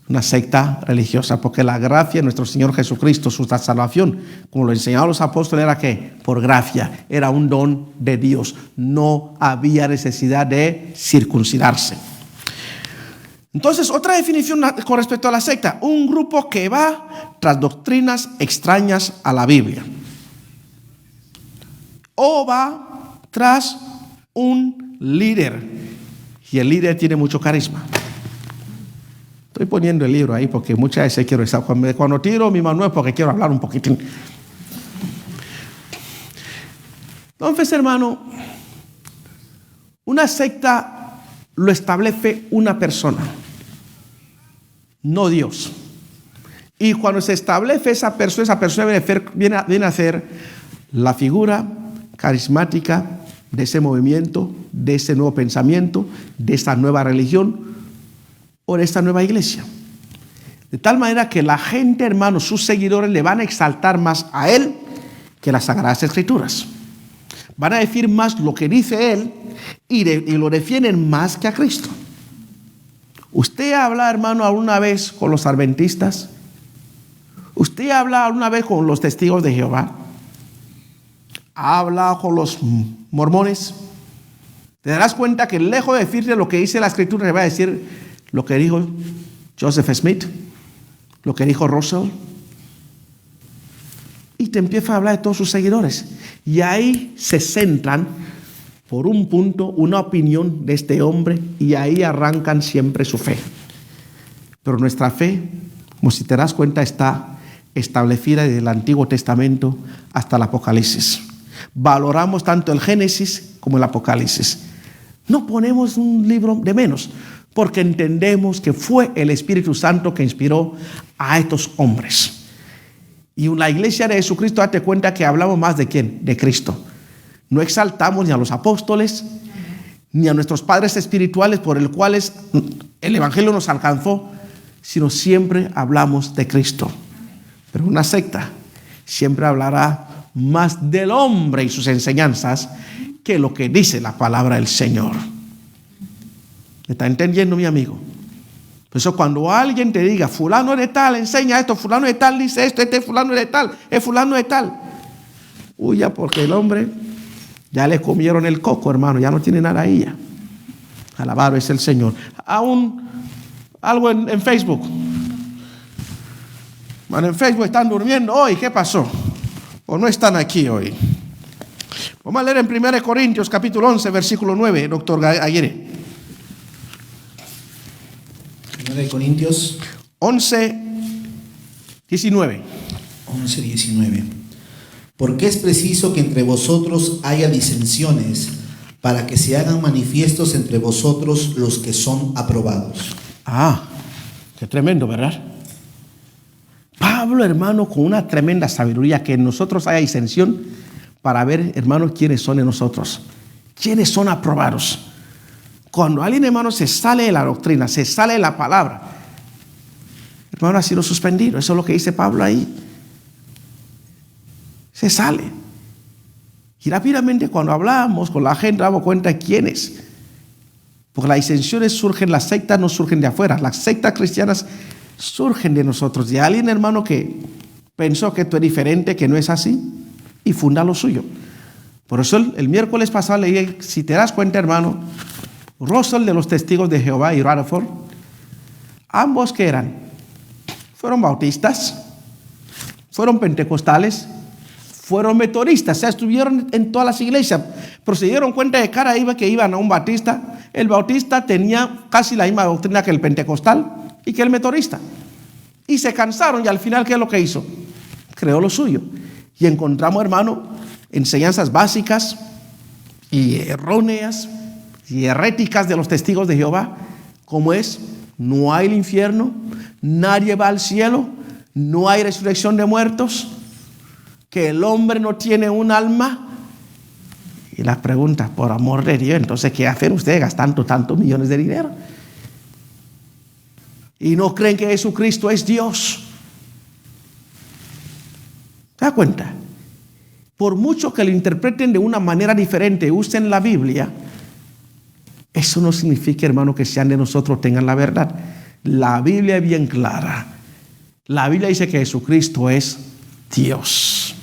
Una secta religiosa, porque la gracia de nuestro Señor Jesucristo, su salvación, como lo enseñaban los apóstoles, era ¿qué? Por gracia, era un don de Dios. No había necesidad de circuncidarse. Entonces, otra definición con respecto a la secta: un grupo que va tras doctrinas extrañas a la Biblia, o va tras un líder, y el líder tiene mucho carisma. Estoy poniendo el libro ahí porque muchas veces quiero estar. Cuando tiro mi mano es porque quiero hablar un poquitín. Entonces, hermano, una secta lo establece una persona, no Dios. Y cuando se establece esa persona viene a ser la figura carismática de ese movimiento, de ese nuevo pensamiento, de esa nueva religión o de esta nueva iglesia. De tal manera que la gente, hermano, sus seguidores le van a exaltar más a él que las Sagradas Escrituras. Van a decir más lo que dice él y lo defienden más que a Cristo. ¿Usted habla, hermano, alguna vez con los adventistas? ¿Usted habla alguna vez con los testigos de Jehová? ¿Ha hablado con los mormones? Te darás cuenta que lejos de decirte lo que dice la Escritura, le va a decir lo que dijo Joseph Smith, lo que dijo Russell. Y te empieza a hablar de todos sus seguidores. Y ahí se centran por un punto, una opinión de este hombre, y ahí arrancan siempre su fe. Pero nuestra fe, como si te das cuenta, está establecida desde el Antiguo Testamento hasta el Apocalipsis. Valoramos tanto el Génesis como el Apocalipsis. No ponemos un libro de menos, porque entendemos que fue el Espíritu Santo que inspiró a estos hombres. Y la iglesia de Jesucristo, date cuenta que hablamos más de ¿quién? De Cristo. No exaltamos ni a los apóstoles, ni a nuestros padres espirituales por el cuales el Evangelio nos alcanzó, sino siempre hablamos de Cristo. Pero una secta siempre hablará más del hombre y sus enseñanzas que lo que dice la palabra del Señor. ¿Me está entendiendo, mi amigo? Por eso cuando alguien te diga, fulano es de tal, enseña esto, fulano es de tal, dice esto, este fulano es de tal, es fulano es de tal, huya, porque el hombre ya le comieron el coco, hermano, ya no tiene nada ahí ya. Alabado es el Señor. Aún algo en Facebook. Bueno, en Facebook están durmiendo hoy, ¿qué pasó? O no están aquí hoy. Vamos a leer en 1 Corintios capítulo 11, versículo 9, doctor Aguirre. 1 Corintios 11, 19. 11, 19. Porque es preciso que entre vosotros haya disensiones, para que se hagan manifiestos entre vosotros los que son aprobados. Ah, qué tremendo, ¿verdad? Pablo, hermano, con una tremenda sabiduría, que en nosotros haya disensión para ver, hermanos, quiénes son en nosotros, quiénes son aprobados. Cuando alguien, hermano, se sale de la doctrina, se sale de la palabra, hermano, ha sido suspendido. Eso es lo que dice Pablo ahí. Se sale. Y rápidamente cuando hablamos con la gente damos cuenta de quién es. Porque las disensiones surgen, las sectas no surgen de afuera. Las sectas cristianas surgen de nosotros. De alguien, hermano, que pensó que esto es diferente, que no es así, y funda lo suyo. Por eso el miércoles pasado leí, si te das cuenta, hermano, Russell de los Testigos de Jehová y Rutherford, ambos que eran, fueron bautistas, fueron pentecostales, fueron metodistas, o sea, estuvieron en todas las iglesias, pero se dieron cuenta de cara iba que iban a un bautista. El bautista tenía casi la misma doctrina que el pentecostal y que el metodista, y se cansaron, y al final, ¿qué es lo que hizo? Creó lo suyo. Y encontramos, hermano, enseñanzas básicas y erróneas y heréticas de los Testigos de Jehová, como es: no hay el infierno, nadie va al cielo, no hay resurrección de muertos, que el hombre no tiene un alma. Y las preguntas, por amor de Dios, entonces, ¿qué hacen ustedes gastando tantos millones de dinero? Y no creen que Jesucristo es Dios. ¿Se da cuenta? Por mucho que lo interpreten de una manera diferente, usen la Biblia, eso no significa, hermano, que sean de nosotros, tengan la verdad. La Biblia es bien clara. La Biblia dice que Jesucristo es Dios.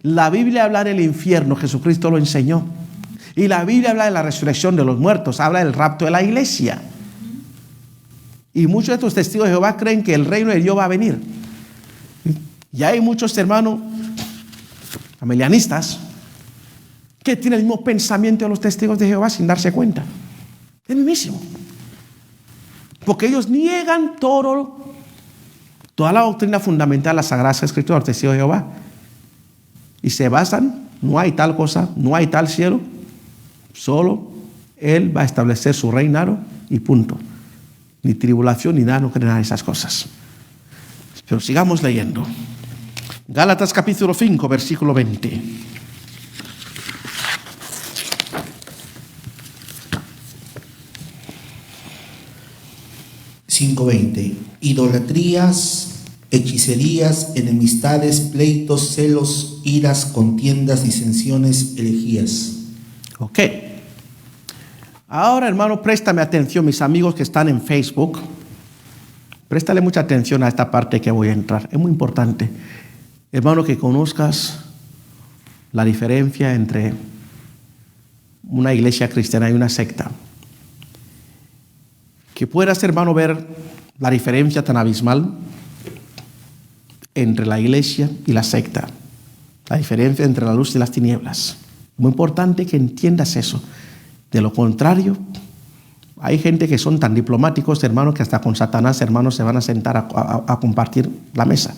La Biblia habla del infierno, Jesucristo lo enseñó. Y la Biblia habla de la resurrección de los muertos, habla del rapto de la iglesia. Y muchos de estos testigos de Jehová creen que el reino de Dios va a venir. Y hay muchos, hermanos, amelianistas, que tienen el mismo pensamiento de los testigos de Jehová sin darse cuenta. Es el mismo. Porque ellos niegan toda la doctrina fundamental de las Sagradas Escrituras, testigo de Jehová. Y se basan, no hay tal cosa, no hay tal cielo, solo Él va a establecer su reinado y punto. Ni tribulación ni nada, no creen nada de esas cosas. Pero sigamos leyendo. Gálatas capítulo 5, versículo 20. Idolatrías, hechicerías, enemistades, pleitos, celos, iras, contiendas, disensiones, herejías. Ok. Ahora, hermano, préstame atención, mis amigos que están en Facebook. Préstale mucha atención a esta parte que voy a entrar. Es muy importante, hermano, que conozcas la diferencia entre una iglesia cristiana y una secta. Que puedas, hermano, ver la diferencia tan abismal entre la iglesia y la secta. La diferencia entre la luz y las tinieblas. Muy importante que entiendas eso. De lo contrario, hay gente que son tan diplomáticos, hermanos, que hasta con Satanás, hermanos, se van a sentar a compartir la mesa.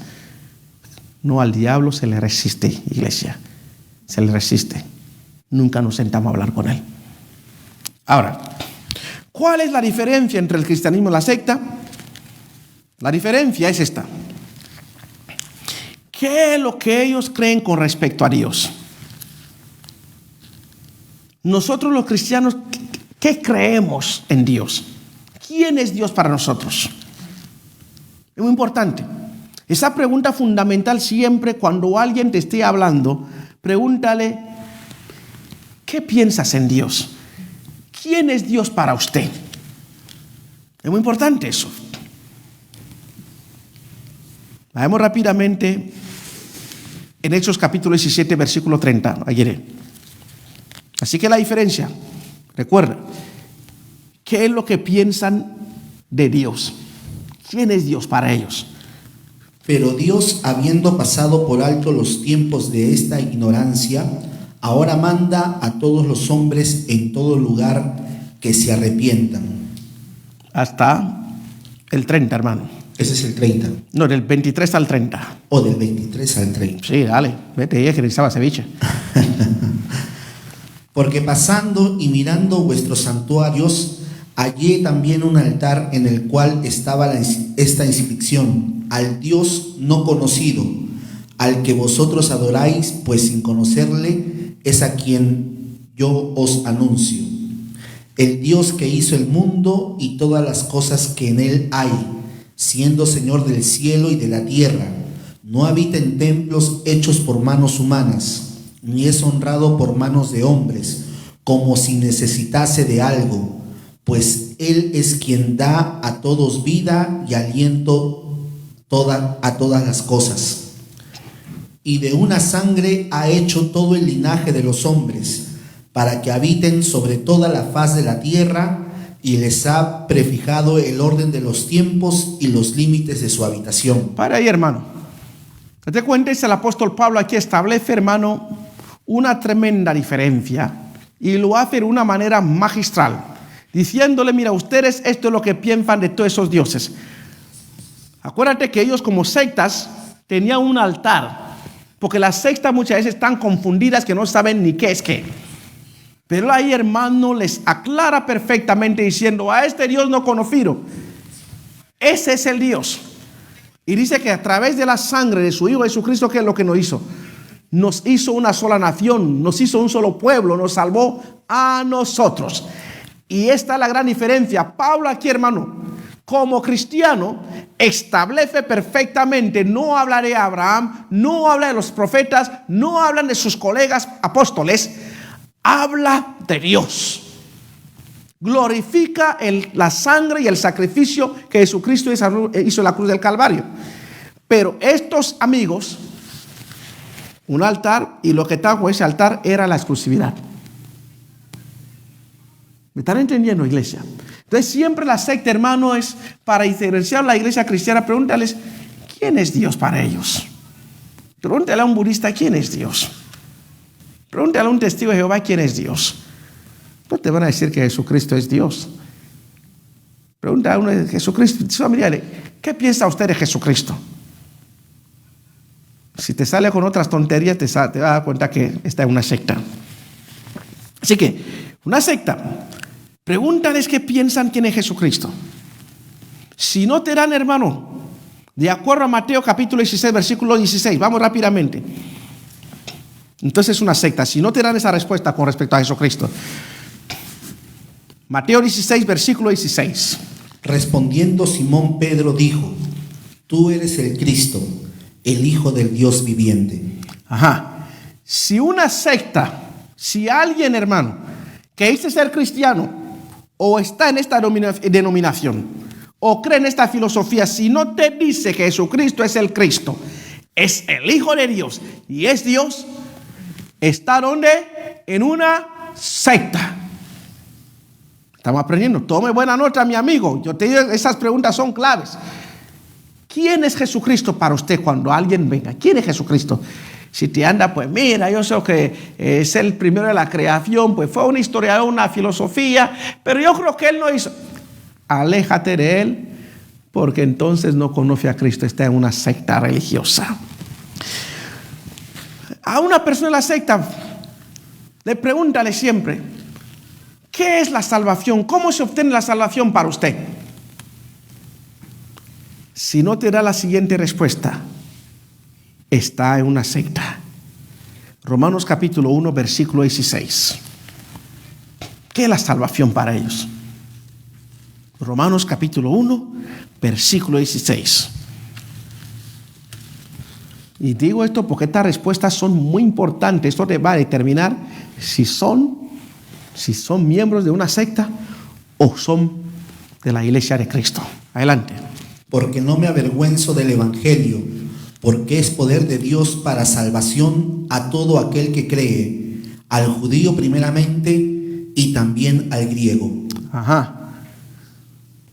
No, al diablo se le resiste, iglesia. Se le resiste. Nunca nos sentamos a hablar con él. Ahora, ¿cuál es la diferencia entre el cristianismo y la secta? La diferencia es esta. ¿Qué es lo que ellos creen con respecto a Dios? Nosotros los cristianos, ¿qué creemos en Dios? ¿Quién es Dios para nosotros? Es muy importante. Esa pregunta fundamental siempre cuando alguien te esté hablando, pregúntale, ¿qué piensas en Dios? ¿Quién es Dios para usted? Es muy importante eso. Vamos rápidamente en Hechos capítulo 17, versículo 30. Ayer. Así que la diferencia, recuerda, ¿qué es lo que piensan de Dios? ¿Quién es Dios para ellos? Pero Dios, habiendo pasado por alto los tiempos de esta ignorancia, ahora manda a todos los hombres en todo lugar que se arrepientan. Hasta el 30, hermano. Ese es el 30. No, del 23 al 30. O del 23 al 30. Sí, dale, vete, ya que necesitaba ceviche. Porque pasando y mirando vuestros santuarios, hallé también un altar en el cual estaba esta inscripción: al Dios no conocido, al que vosotros adoráis, pues sin conocerle es a quien yo os anuncio. El Dios que hizo el mundo y todas las cosas que en él hay, siendo Señor del cielo y de la tierra, no habita en templos hechos por manos humanas, ni es honrado por manos de hombres, como si necesitase de algo, pues Él es quien da a todos vida y aliento a todas las cosas. Y de una sangre ha hecho todo el linaje de los hombres, para que habiten sobre toda la faz de la tierra, y les ha prefijado el orden de los tiempos y los límites de su habitación. Para ahí, hermano. Te cuenta, el apóstol Pablo aquí establece, hermano, una tremenda diferencia, y lo hace de una manera magistral, diciéndole, mira, ustedes esto es lo que piensan de todos esos dioses. Acuérdate que ellos como sectas tenían un altar, porque las sectas muchas veces están confundidas que no saben ni qué es qué. Pero ahí, hermano, les aclara perfectamente diciendo, a este Dios no conocido, ese es el Dios. Y dice que a través de la sangre de su Hijo Jesucristo, ¿qué es lo que nos hizo? Nos hizo una sola nación, nos hizo un solo pueblo, nos salvó a nosotros. Y esta es la gran diferencia. Pablo aquí, hermano, como cristiano, establece perfectamente, no habla de Abraham, no habla de los profetas, no hablan de sus colegas apóstoles, habla de Dios. Glorifica la sangre y el sacrificio que Jesucristo hizo en la cruz del Calvario. Pero estos amigos, un altar, y lo que trajo ese altar era la exclusividad. ¿Me están entendiendo, iglesia? Entonces siempre la secta, hermano, es para diferenciar la iglesia cristiana. Pregúntales, ¿quién es Dios para ellos? Pregúntale a un budista, ¿quién es Dios? Pregúntale a un testigo de Jehová, ¿quién es Dios? No te van a decir que Jesucristo es Dios. Pregunta a uno de Jesucristo, sus familiares, ¿qué piensa usted de Jesucristo? Si te sale con otras tonterías, te vas a dar cuenta que está en una secta. Así que, una secta, pregúntales qué piensan quién es Jesucristo. Si no te dan, hermano, de acuerdo a Mateo capítulo 16, versículo 16, vamos rápidamente. Entonces es una secta. Si no te dan esa respuesta con respecto a Jesucristo. Mateo 16, versículo 16. Respondiendo Simón Pedro dijo: Tú eres el Cristo, el Hijo del Dios viviente. Ajá. Si una secta, si alguien, hermano, que dice ser cristiano o está en esta denominación o cree en esta filosofía, si no te dice que Jesucristo es el Cristo, es el Hijo de Dios y es Dios, está donde en una secta. Estamos aprendiendo. Tome buena nota, mi amigo. Yo te digo, esas preguntas son claves. ¿Quién es Jesucristo para usted cuando alguien venga? ¿Quién es Jesucristo? Si te anda, pues mira, yo sé que es el primero de la creación, pues fue una historia, una filosofía, pero yo creo que él no hizo. Aléjate de él, porque entonces no conoce a Cristo, está en una secta religiosa. A una persona de la secta, le pregúntale siempre, ¿qué es la salvación? ¿Cómo se obtiene la salvación para usted? Si no te da la siguiente respuesta, está en una secta. Romanos capítulo 1, versículo 16. ¿Qué es la salvación para ellos? Romanos capítulo 1, versículo 16. Y digo esto porque estas respuestas son muy importantes. Esto te va a determinar si son miembros de una secta o son de la iglesia de Cristo. Adelante. Porque no me avergüenzo del evangelio, porque es poder de Dios para salvación a todo aquel que cree, al judío primeramente y también al griego. Ajá.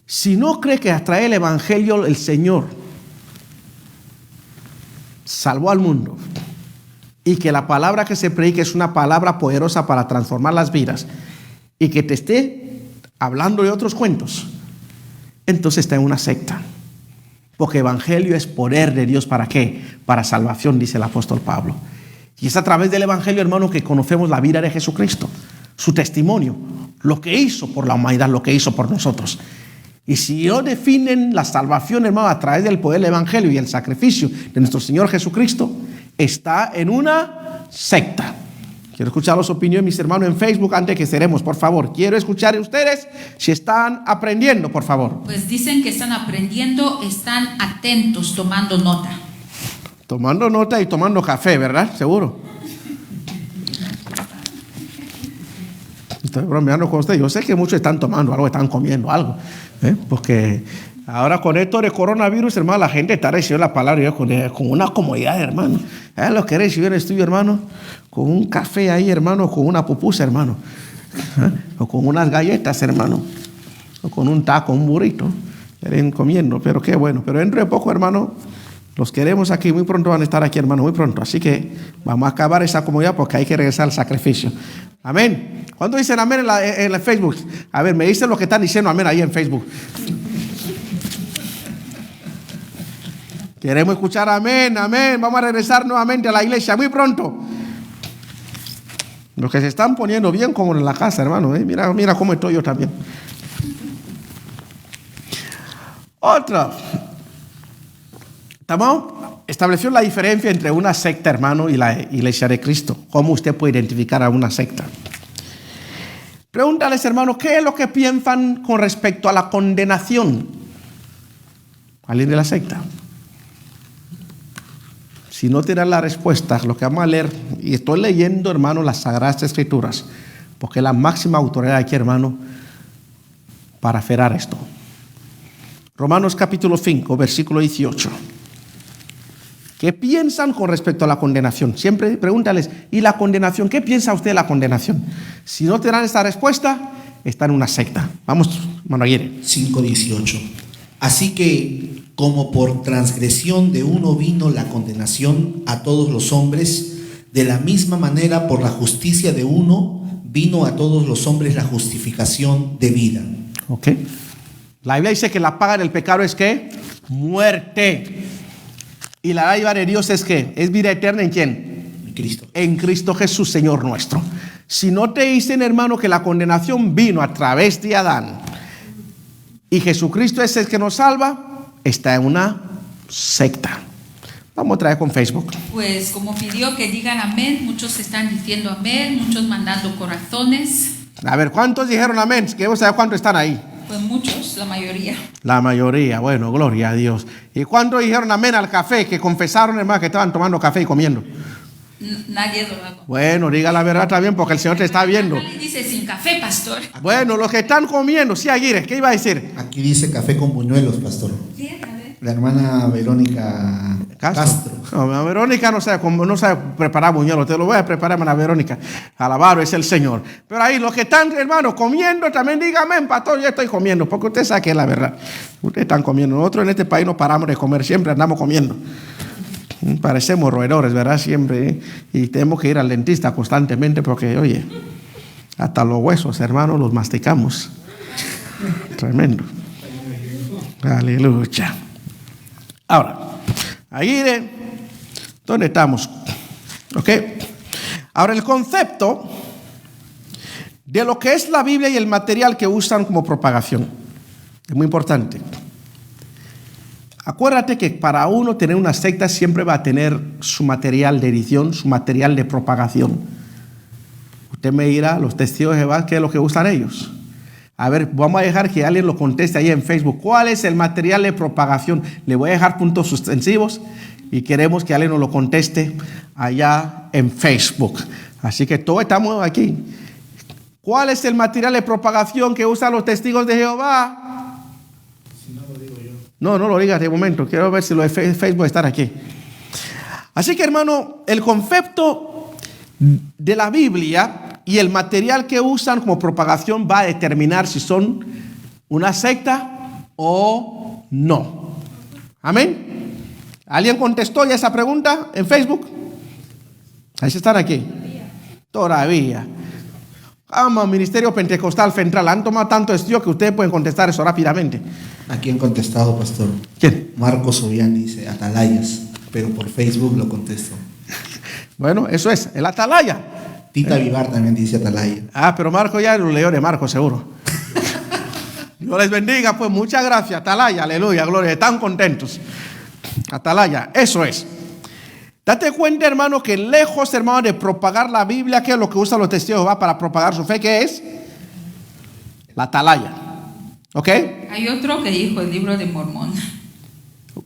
Si no cree que a través del evangelio el Señor salvó al mundo y que la palabra que se predica es una palabra poderosa para transformar las vidas y que te esté hablando de otros cuentos, entonces está en una secta. Porque evangelio es poder de Dios, ¿para qué? Para salvación, dice el apóstol Pablo. Y es a través del evangelio, hermano, que conocemos la vida de Jesucristo, su testimonio, lo que hizo por la humanidad, lo que hizo por nosotros. Y si no definen la salvación, hermano, a través del poder del evangelio y el sacrificio de nuestro Señor Jesucristo, está en una secta. Quiero escuchar las opiniones de mis hermanos en Facebook antes que cerremos, por favor. Quiero escuchar de ustedes si están aprendiendo, por favor. Pues dicen que están aprendiendo, están atentos, tomando nota. Tomando nota y tomando café, ¿verdad? Seguro. Estoy bromeando con usted. Yo sé que muchos están tomando algo, están comiendo algo. Porque ahora con esto de coronavirus, hermano, la gente está recibiendo la palabra con una comodidad, hermano. Los que reciben el estudio, hermano, con un café ahí, hermano, con una pupusa, hermano. O con unas galletas, hermano. O con un taco, un burrito. Quieren comiendo, pero qué bueno. Pero dentro de poco, hermano, los queremos aquí. Muy pronto van a estar aquí, hermano, muy pronto. Así que vamos a acabar esa comodidad porque hay que regresar al sacrificio. Amén. ¿Cuándo dicen amén en el Facebook? A ver, me dicen lo que están diciendo amén ahí en Facebook. Queremos escuchar amén, amén. Vamos a regresar nuevamente a la iglesia muy pronto. Los que se están poniendo bien como en la casa, hermano. Mira cómo estoy yo también. Otra. ¿Estamos? Estableció la diferencia entre una secta, hermano, y la iglesia de Cristo. ¿Cómo usted puede identificar a una secta? Pregúntales, hermano, ¿qué es lo que piensan con respecto a la condenación? ¿Alguien de la secta? Si no te dan la respuesta, lo que vamos a leer, y estoy leyendo, hermano, las Sagradas Escrituras, porque es la máxima autoridad aquí, hermano, para aferrar esto. Romanos capítulo 5, versículo 18. ¿Qué piensan con respecto a la condenación? Siempre pregúntales, ¿y la condenación? ¿Qué piensa usted de la condenación? Si no te dan esta respuesta, está en una secta. Vamos, hermano Aguirre. 5:18. Así que, como por transgresión de uno vino la condenación a todos los hombres, de la misma manera por la justicia de uno vino a todos los hombres la justificación de vida. Ok. La Biblia dice que la paga del pecado es ¿qué? Muerte. Y la dádiva de Dios es ¿qué? Es vida eterna ¿en quién? En Cristo. En Cristo Jesús, Señor nuestro. Si no te dicen, hermano, que la condenación vino a través de Adán y Jesucristo es el que nos salva, está en una secta. Vamos a traer con Facebook. Pues como pidió que digan amén, muchos están diciendo amén, muchos mandando corazones. A ver, ¿cuántos dijeron amén? Queremos saber cuántos están ahí. Pues muchos, la mayoría. La mayoría, bueno, gloria a Dios. ¿Y cuántos dijeron amén al café? Que confesaron, hermano, que estaban tomando café y comiendo. Nadie lo hago. Bueno, diga la verdad también porque el Señor te está viendo. Nadie dice sin café, pastor. Bueno, los que están comiendo, sí, Aguirre, ¿qué iba a decir? Aquí dice café con buñuelos, pastor. Bien, a ver. La hermana Verónica Castro. No, Verónica no sabe preparar buñuelos. Te lo voy a preparar, hermana Verónica. Alabado es el Señor. Pero ahí los que están, hermanos, comiendo, también dígame, pastor, yo estoy comiendo. Porque usted sabe que es la verdad. Ustedes están comiendo. Nosotros en este país no paramos de comer. Siempre andamos comiendo. Parecemos roedores, ¿verdad? Siempre. Y tenemos que ir al dentista constantemente porque, oye, hasta los huesos, hermanos, los masticamos. Tremendo. Aleluya. Ahora, Aguirre, ¿dónde estamos? ¿Ok? Ahora, el concepto de lo que es la Biblia y el material que usan como propagación es muy importante. Acuérdate que para uno tener una secta siempre va a tener su material de edición, su material de propagación. Usted me dirá, los testigos de Jehová, ¿qué es lo que usan ellos? A ver, vamos a dejar que alguien lo conteste ahí en Facebook. ¿Cuál es el material de propagación? Le voy a dejar puntos suspensivos y queremos que alguien nos lo conteste allá en Facebook. Así que todos estamos aquí. ¿Cuál es el material de propagación que usan los testigos de Jehová? Si no lo digo yo. No lo digas de momento. Quiero ver si lo de Facebook está aquí. Así que, hermano, el concepto de la Biblia y el material que usan como propagación va a determinar si son una secta o no. Amén. ¿Alguien contestó ya esa pregunta en Facebook? Ahí están aquí. Todavía. Vamos, Ministerio Pentecostal Central. Han tomado tanto estudio que ustedes pueden contestar eso rápidamente. Aquí han contestado, pastor. ¿Quién? Marcos Obián dice Atalayas, pero por Facebook lo contesto. Bueno, eso es, el Atalaya. Tita Vivar también dice Atalaya. Pero Marco ya lo leyó de Marco, seguro. Dios les bendiga, pues muchas gracias. Atalaya, aleluya, gloria. Están contentos. Atalaya, eso es. Date cuenta, hermano, que lejos, hermano, de propagar la Biblia, que es lo que usan los testigos de Jehová para propagar su fe, ¿qué es? La Atalaya. ¿Ok? Hay otro que dijo el libro de Mormón.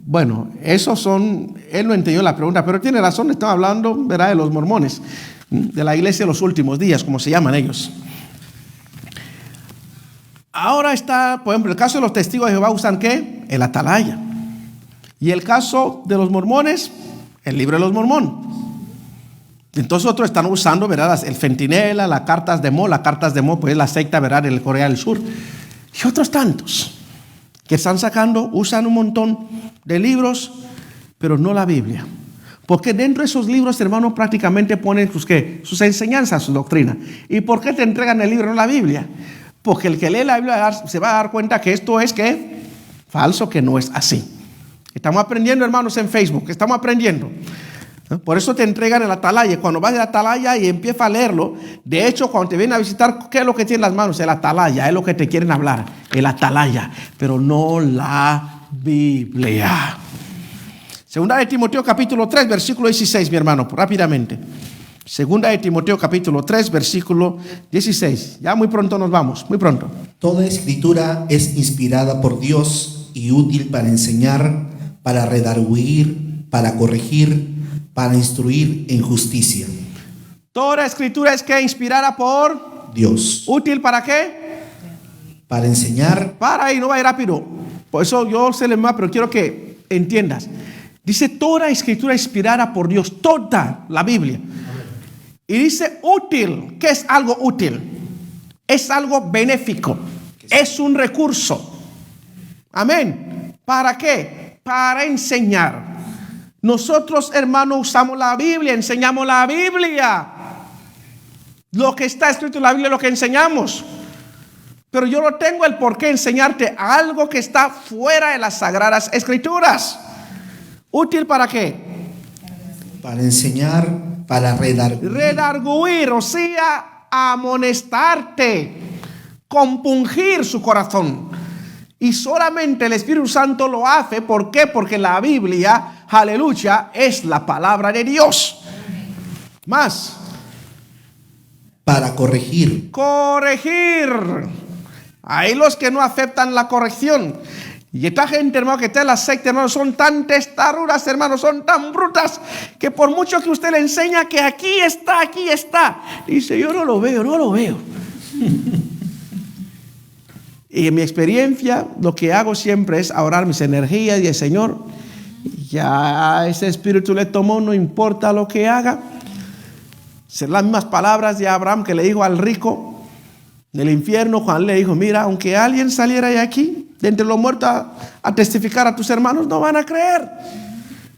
Bueno, esos son, él no entendió la pregunta, pero tiene razón, estamos hablando, ¿verdad?, de los mormones, de la iglesia de los últimos días, como se llaman ellos. Ahora está, por ejemplo, el caso de los testigos de Jehová usan ¿qué? El Atalaya. Y el caso de los mormones, el libro de los mormones. Entonces otros están usando, ¿verdad?, el Centinela, las cartas de Mo, pues es la secta, ¿verdad?, de Corea del Sur. Y otros tantos que están sacando, usan un montón de libros, pero no la Biblia. Porque dentro de esos libros, hermanos, prácticamente ponen sus enseñanzas, su doctrina. ¿Y por qué te entregan el libro, no la Biblia? Porque el que lee la Biblia se va a dar cuenta que esto es ¿qué? Falso, que no es así. Estamos aprendiendo, hermanos, en Facebook, estamos aprendiendo. Por eso te entregan el Atalaya. Cuando vas al Atalaya y empiezas a leerlo, de hecho, cuando te vienen a visitar, ¿qué es lo que tiene en las manos? El Atalaya, es lo que te quieren hablar, el Atalaya, pero no la Biblia. Segunda de Timoteo capítulo 3, versículo 16, mi hermano, rápidamente. Segunda de Timoteo capítulo 3, versículo 16. Ya muy pronto nos vamos, muy pronto. Toda escritura es inspirada por Dios y útil para enseñar, para redarguir, para corregir, para instruir en justicia. Toda escritura es que inspirada por Dios. ¿Útil para qué? Para enseñar. Para ahí, no vaya rápido. Por eso yo sé más, pero quiero que entiendas. Dice toda escritura inspirada por Dios, toda la Biblia. Y dice útil. ¿Qué es algo útil? Es algo benéfico. Es un recurso. Amén. ¿Para qué? Para enseñar. Nosotros, hermanos, usamos la Biblia, enseñamos la Biblia. Lo que está escrito en la Biblia es lo que enseñamos. Pero yo no tengo el por qué enseñarte algo que está fuera de las Sagradas Escrituras. ¿Útil para qué? Para enseñar, para redarguir, o sea, amonestarte, compungir su corazón. Y solamente el Espíritu Santo lo hace. ¿Por qué? Porque la Biblia, aleluya, es la palabra de Dios. Más. Para corregir. Corregir. Hay los que no aceptan la corrección. Y esta gente, hermano, que está en la secta, hermano, son tan testarudas, hermano, son tan brutas, que por mucho que usted le enseña que aquí está, dice, yo no lo veo. Y en mi experiencia, lo que hago siempre es ahorrar mis energías y el Señor, ya ese espíritu le tomó, no importa lo que haga. Son las mismas palabras de Abraham que le dijo al rico del infierno, cuando le dijo, mira, aunque alguien saliera de aquí, de entre los muertos, a testificar a tus hermanos, no van a creer.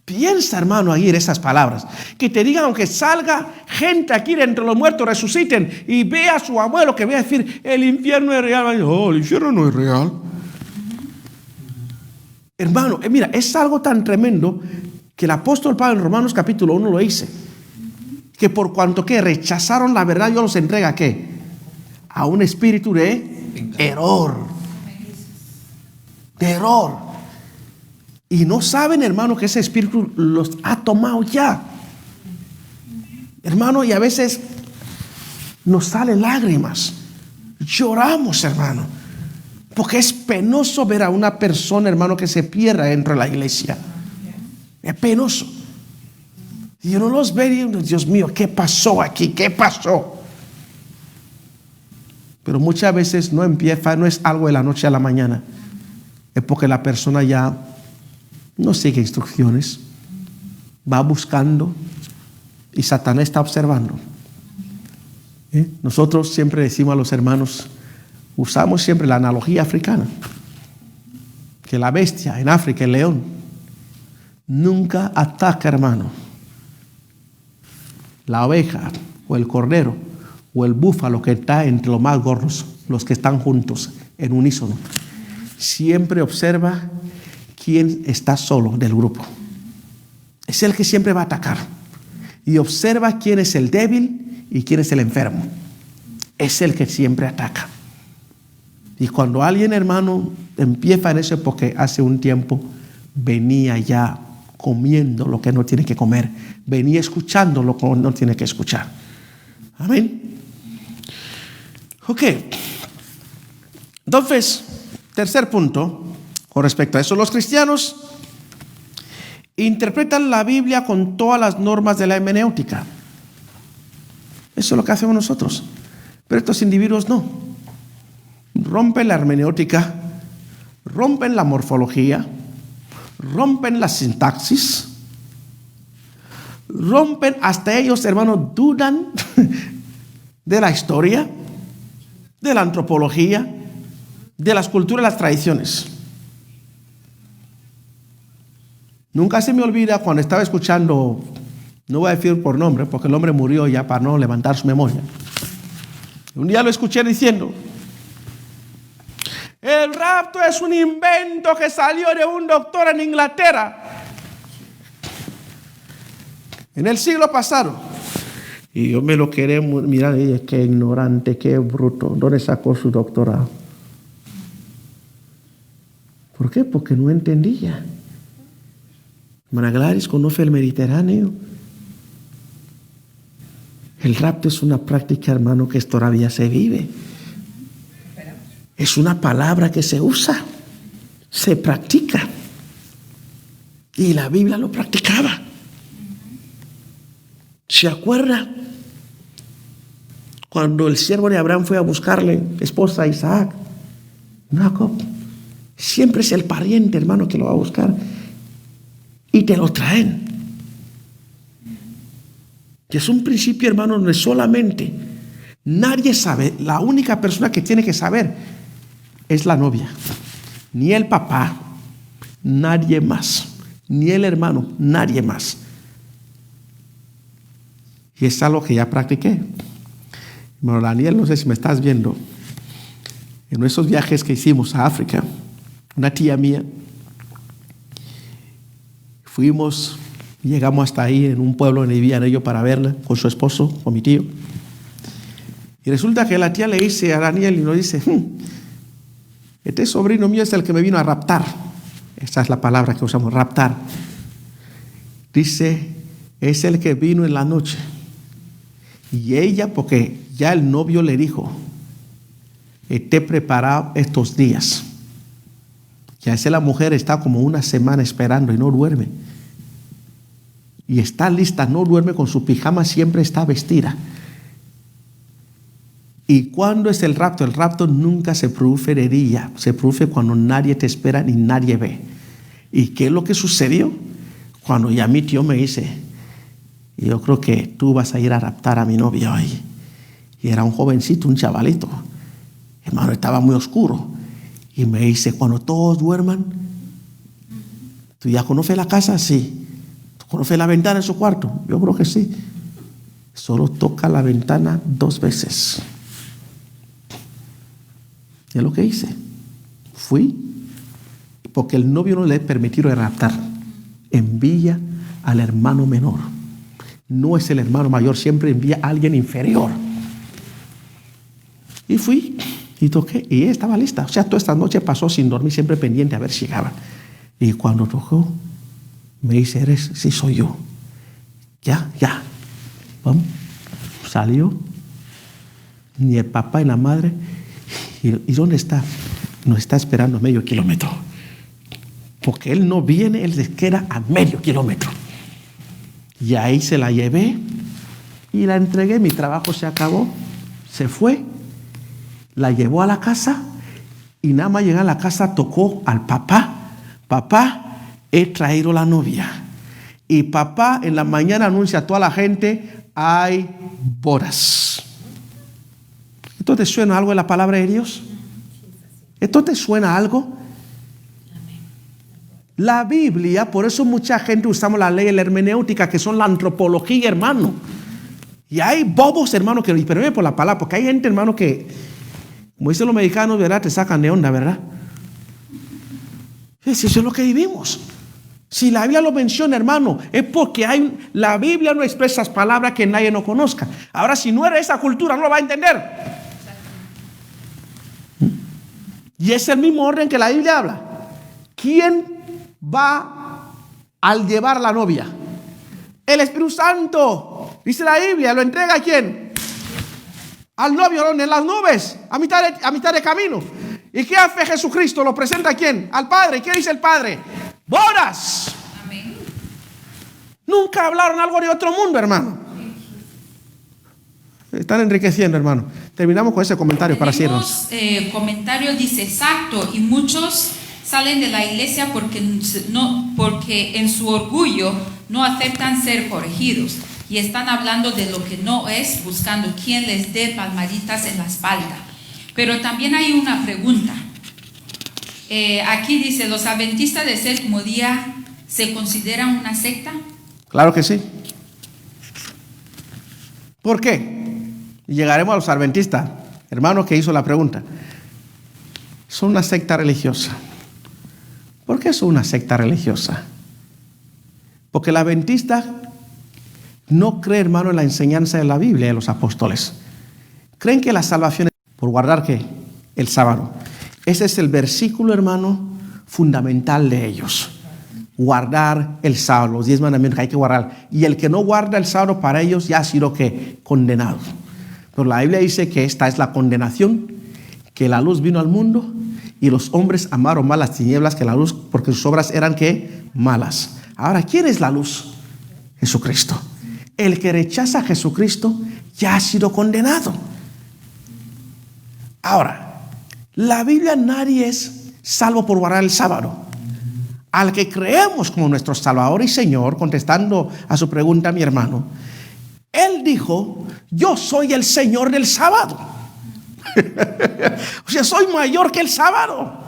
Piensa, hermano, ahí en esas palabras. Que te digan, aunque salga gente aquí de entre los muertos, resuciten y vea a su abuelo, que vea decir, el infierno es real. Oh, el infierno no es real. Hermano, mira, es algo tan tremendo que el apóstol Pablo en Romanos capítulo 1 lo dice. Que por cuanto que rechazaron la verdad, Dios los entrega, ¿qué? A un espíritu de error. De error. Y no saben, hermano, que ese espíritu los ha tomado ya. Hermano, y a veces nos salen lágrimas. Lloramos, hermano. Porque es penoso ver a una persona, hermano, que se pierda dentro de la iglesia. Es penoso. Y uno los ve y dice, Dios mío, ¿qué pasó aquí? ¿Qué pasó? Pero muchas veces no empieza, no es algo de la noche a la mañana. Es porque la persona ya no sigue instrucciones, va buscando y Satanás está observando. Nosotros siempre decimos a los hermanos, usamos siempre la analogía africana, que la bestia en África, el león, nunca ataca, hermano, la oveja o el cordero o el búfalo que está entre los más gordos, los que están juntos en unísono. Siempre observa quién está solo del grupo. Es el que siempre va a atacar. Y observa quién es el débil y quién es el enfermo. Es el que siempre ataca. Y cuando alguien, hermano, empieza en eso, porque hace un tiempo venía ya comiendo lo que no tiene que comer, venía escuchando lo que no tiene que escuchar. Amén. Ok. Entonces, tercer punto, con respecto a eso, los cristianos interpretan la Biblia con todas las normas de la hermenéutica. Eso es lo que hacemos nosotros. Pero estos individuos no. Rompen la hermenéutica, rompen la morfología, rompen la sintaxis, rompen, hasta ellos, hermanos, dudan de la historia, de la antropología, de las culturas y las tradiciones. Nunca se me olvida cuando estaba escuchando, no voy a decir por nombre, porque el hombre murió ya para no levantar su memoria. Un día lo escuché diciendo, el rapto es un invento que salió de un doctor en Inglaterra en el siglo pasado. Y yo me lo quedé mirar y dije, qué ignorante, qué bruto. ¿Dónde sacó su doctorado? ¿Por qué? Porque no entendía. Hermana Gladys conoce el Mediterráneo. El rapto es una práctica, hermano, que todavía se vive. Es una palabra que se usa, se practica. Y la Biblia lo practicaba. ¿Se acuerda? Cuando el siervo de Abraham fue a buscarle esposa a Isaac, Jacob, siempre es el pariente, hermano, que lo va a buscar. Y te lo traen. Que es un principio, hermano, donde solamente nadie sabe. La única persona que tiene que saber es la novia. Ni el papá, nadie más. Ni el hermano, nadie más. Y es algo que ya practiqué. Hermano Daniel, no sé si me estás viendo. En nuestros viajes que hicimos a África, una tía mía, llegamos hasta ahí en un pueblo donde vivían ellos para verla con su esposo, con mi tío. Y resulta que la tía le dice a Daniel y nos dice, este sobrino mío es el que me vino a raptar. Esa es la palabra que usamos, raptar. Dice, es el que vino en la noche. Y ella, porque ya el novio le dijo, esté preparado estos días. Y a veces la mujer está como una semana esperando y no duerme. Y está lista, no duerme con su pijama, siempre está vestida. ¿Y cuándo es el rapto? El rapto nunca se produce de día, se produce cuando nadie te espera ni nadie ve. ¿Y qué es lo que sucedió? Cuando ya mi tío me dice, yo creo que tú vas a ir a raptar a mi novia hoy. Y era un jovencito, un chavalito. Hermano, estaba muy oscuro. Y me dice, cuando todos duerman, ¿tú ya conoces la casa? Sí. ¿Tú conoces la ventana en su cuarto? Yo creo que sí. Solo toca la ventana 2 veces. Es lo que hice. Fui, porque el novio no le permitió raptar. Envía al hermano menor. No es el hermano mayor, siempre envía a alguien inferior. Y fui y toqué, y ella estaba lista. O sea, toda esta noche pasó sin dormir, siempre pendiente a ver si llegaba. Y cuando tocó, me dice, sí soy yo. Ya. Vamos. Salió. Ni el papá ni la madre. ¿Y dónde está? Nos está esperando a medio kilómetro. Porque él no viene, él se queda a medio kilómetro. Y ahí se la llevé y la entregué. Mi trabajo se acabó. Se fue. La llevó a la casa y nada más llegar a la casa tocó al papá. Papá, he traído la novia. Y papá en la mañana anuncia a toda la gente, hay bodas. ¿Esto te suena algo de la palabra de Dios? ¿Esto te suena algo? La Biblia, por eso mucha gente usamos la ley de la hermenéutica, que son la antropología, hermano. Y hay bobos, hermano, que perdónenme por la palabra, porque hay gente, hermano, que, como dicen los mexicanos, ¿verdad? Te sacan de onda, ¿verdad? Eso es lo que vivimos. Si la Biblia lo menciona, hermano, es porque la Biblia no expresa esas palabras que nadie no conozca. Ahora, si no eres esa cultura, no lo va a entender. Y es el mismo orden que la Biblia habla. ¿Quién va al llevar a la novia? El Espíritu Santo. Dice la Biblia, ¿lo entrega a quién? Al novio, en las nubes, a mitad de camino. ¿Y qué hace Jesucristo? ¿Lo presenta a quién? Al Padre. ¿Qué dice el Padre? ¡Bodas! Amén. Nunca hablaron algo de otro mundo, hermano. Están enriqueciendo, hermano. Terminamos con ese comentario para cierres. Comentario dice, exacto, y muchos salen de la iglesia porque en su orgullo no aceptan ser corregidos y están hablando de lo que no es, buscando quien les dé palmaditas en la espalda. Pero también hay una pregunta. Aquí dice, ¿los adventistas del séptimo día se consideran una secta? Claro que sí. ¿Por qué? Llegaremos a los adventistas, hermano que hizo la pregunta. Son una secta religiosa. ¿Por qué son una secta religiosa? Porque el adventista no cree, hermano, en la enseñanza de la Biblia de los apóstoles. Creen que la salvación es por guardar ¿qué? El sábado. Ese es el versículo, hermano, fundamental de ellos. Guardar el sábado, los 10 mandamientos que hay que guardar. Y el que no guarda el sábado, para ellos ya ha sido ¿qué? Condenado. Pero la Biblia dice que esta es la condenación, que la luz vino al mundo y los hombres amaron más las tinieblas que la luz, porque sus obras eran ¿qué? Malas. Ahora, ¿quién es la luz? Jesucristo. El que rechaza a Jesucristo ya ha sido condenado. Ahora, la Biblia nadie es salvo por guardar el sábado. Al que creemos como nuestro Salvador y Señor, contestando a su pregunta, mi hermano, Él dijo, yo soy el Señor del sábado. O sea, soy mayor que el sábado.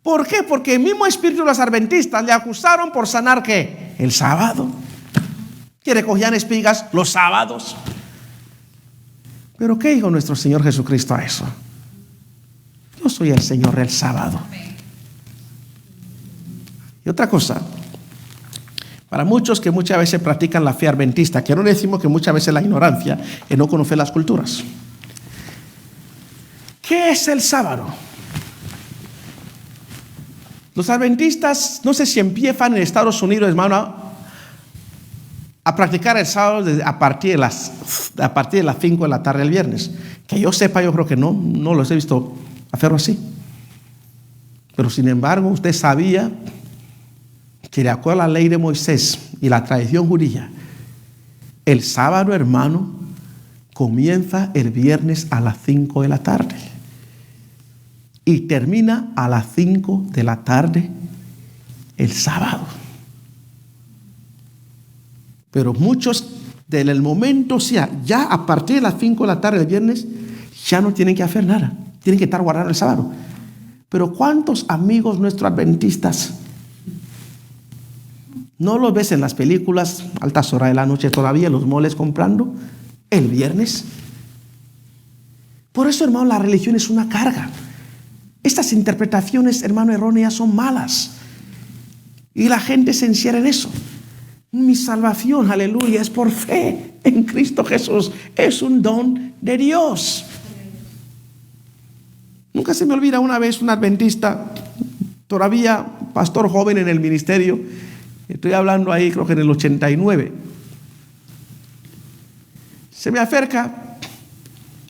¿Por qué? Porque el mismo espíritu de los adventistas le acusaron por sanar ¿qué? El sábado. Que recogían espigas los sábados. Pero ¿qué dijo nuestro Señor Jesucristo a eso? Yo soy el Señor del sábado. Y otra cosa, para muchos que muchas veces practican la fe adventista, que no decimos que muchas veces la ignorancia es no conocer las culturas. ¿Qué es el sábado? Los adventistas, no sé si empiezan en Estados Unidos, hermano, a practicar el sábado a partir de las 5 de la tarde del viernes. Que yo sepa, yo creo que no los he visto hacerlo así. Pero sin embargo, usted sabía que de acuerdo a la ley de Moisés y la tradición judía, el sábado, hermano, comienza el viernes a las 5 de la tarde y termina a las 5 de la tarde el sábado. Pero muchos, desde el momento, o sea, ya a partir de las 5 de la tarde del viernes, ya no tienen que hacer nada, tienen que estar guardando el sábado. Pero ¿cuántos amigos nuestros adventistas no los ves en las películas, altas horas de la noche todavía, los moles comprando el viernes? Por eso, hermano, la religión es una carga. Estas interpretaciones, hermano, erróneas son malas. Y la gente se encierra en eso. Mi salvación, aleluya, es por fe en Cristo Jesús. Es un don de Dios. Nunca se me olvida una vez un adventista, todavía pastor joven en el ministerio. Estoy hablando ahí, creo que en el 89. Se me acerca,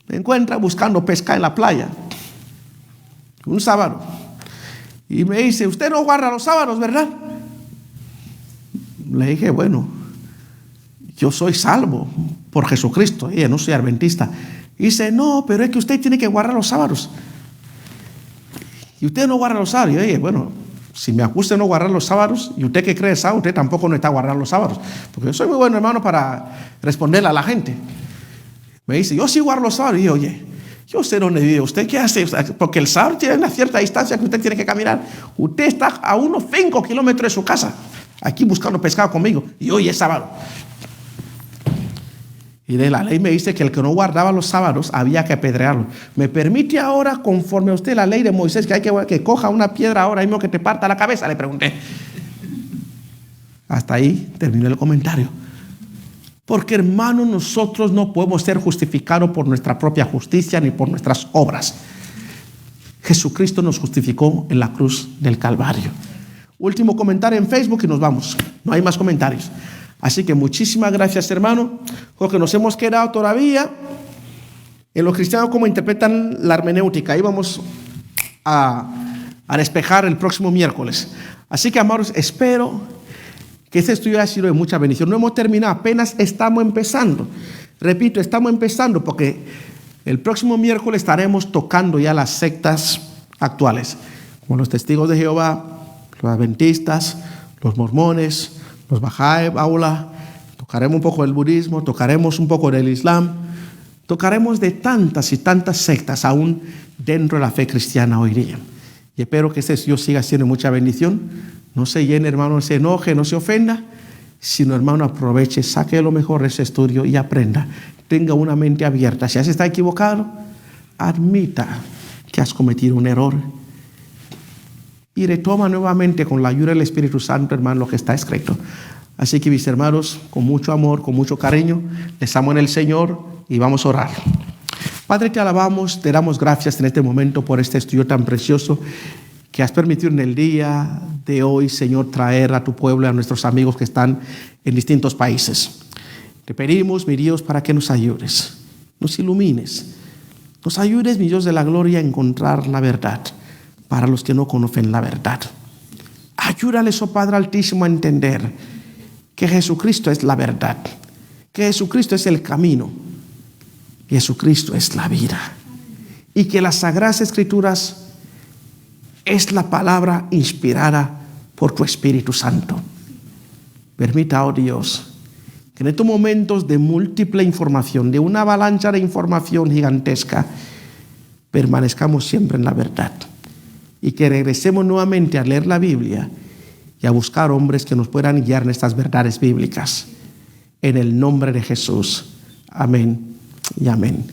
me encuentra buscando pesca en la playa, un sábado. Y me dice, usted no guarda los sábados, ¿verdad? Le dije, bueno, yo soy salvo por Jesucristo, no soy adventista. Y dice, no, pero es que usted tiene que guardar los sábados. Y usted no guarda los sábados. Y yo dije, bueno, si me acusa de no guardar los sábados, y usted que cree sábado, usted tampoco no está guardando los sábados. Porque yo soy muy bueno, hermano, para responderle a la gente. Me dice, yo sí guardo los sábados. Y yo, oye, yo sé dónde vive. ¿Usted qué hace? Porque el sábado tiene una cierta distancia que usted tiene que caminar. Usted está a unos 5 kilómetros de su casa, aquí buscando pescado conmigo. Y hoy es sábado. Y de la ley me dice que el que no guardaba los sábados había que apedrearlo. ¿Me permite ahora, conforme a usted la ley de Moisés, que hay que coja una piedra ahora mismo que te parta la cabeza? Le pregunté. Hasta ahí terminó el comentario. Porque, hermano, nosotros no podemos ser justificados por nuestra propia justicia ni por nuestras obras. Jesucristo nos justificó en la cruz del Calvario. Último comentario en Facebook y nos vamos. No hay más comentarios. Así que muchísimas gracias, hermano, porque nos hemos quedado todavía en los cristianos cómo interpretan la hermenéutica. Ahí vamos a despejar el próximo miércoles. Así que, amados, espero que este estudio haya sido de mucha bendición. No hemos terminado, apenas estamos empezando. Repito, estamos empezando porque el próximo miércoles estaremos tocando ya las sectas actuales, como los testigos de Jehová, los adventistas, los mormones, los Bahá'í, tocaremos un poco del budismo, tocaremos un poco del islam, tocaremos de tantas y tantas sectas aún dentro de la fe cristiana hoy día. Y espero que este Dios siga siendo mucha bendición. No se llene, hermano, no se enoje, no se ofenda, sino, hermano, aproveche, saque lo mejor de ese estudio y aprenda. Tenga una mente abierta. Si has estado equivocado, admita que has cometido un error y retoma nuevamente con la ayuda del Espíritu Santo, hermano, lo que está escrito. Así que, mis hermanos, con mucho amor, con mucho cariño, les amo en el Señor y vamos a orar. Padre, te alabamos, te damos gracias en este momento por este estudio tan precioso que has permitido en el día de hoy, Señor, traer a tu pueblo, a nuestros amigos que están en distintos países. Te pedimos, mi Dios, para que nos ayudes, nos ilumines, nos ayudes, mi Dios de la gloria, a encontrar la verdad para los que no conocen la verdad. Ayúdales, oh Padre Altísimo, a entender que Jesucristo es la verdad, que Jesucristo es el camino, que Jesucristo es la vida, y que las Sagradas Escrituras es la palabra inspirada por tu Espíritu Santo. Permita, oh Dios, que en estos momentos de múltiple información, de una avalancha de información gigantesca, permanezcamos siempre en la verdad. Y que regresemos nuevamente a leer la Biblia y a buscar hombres que nos puedan guiar en estas verdades bíblicas. En el nombre de Jesús. Amén y amén.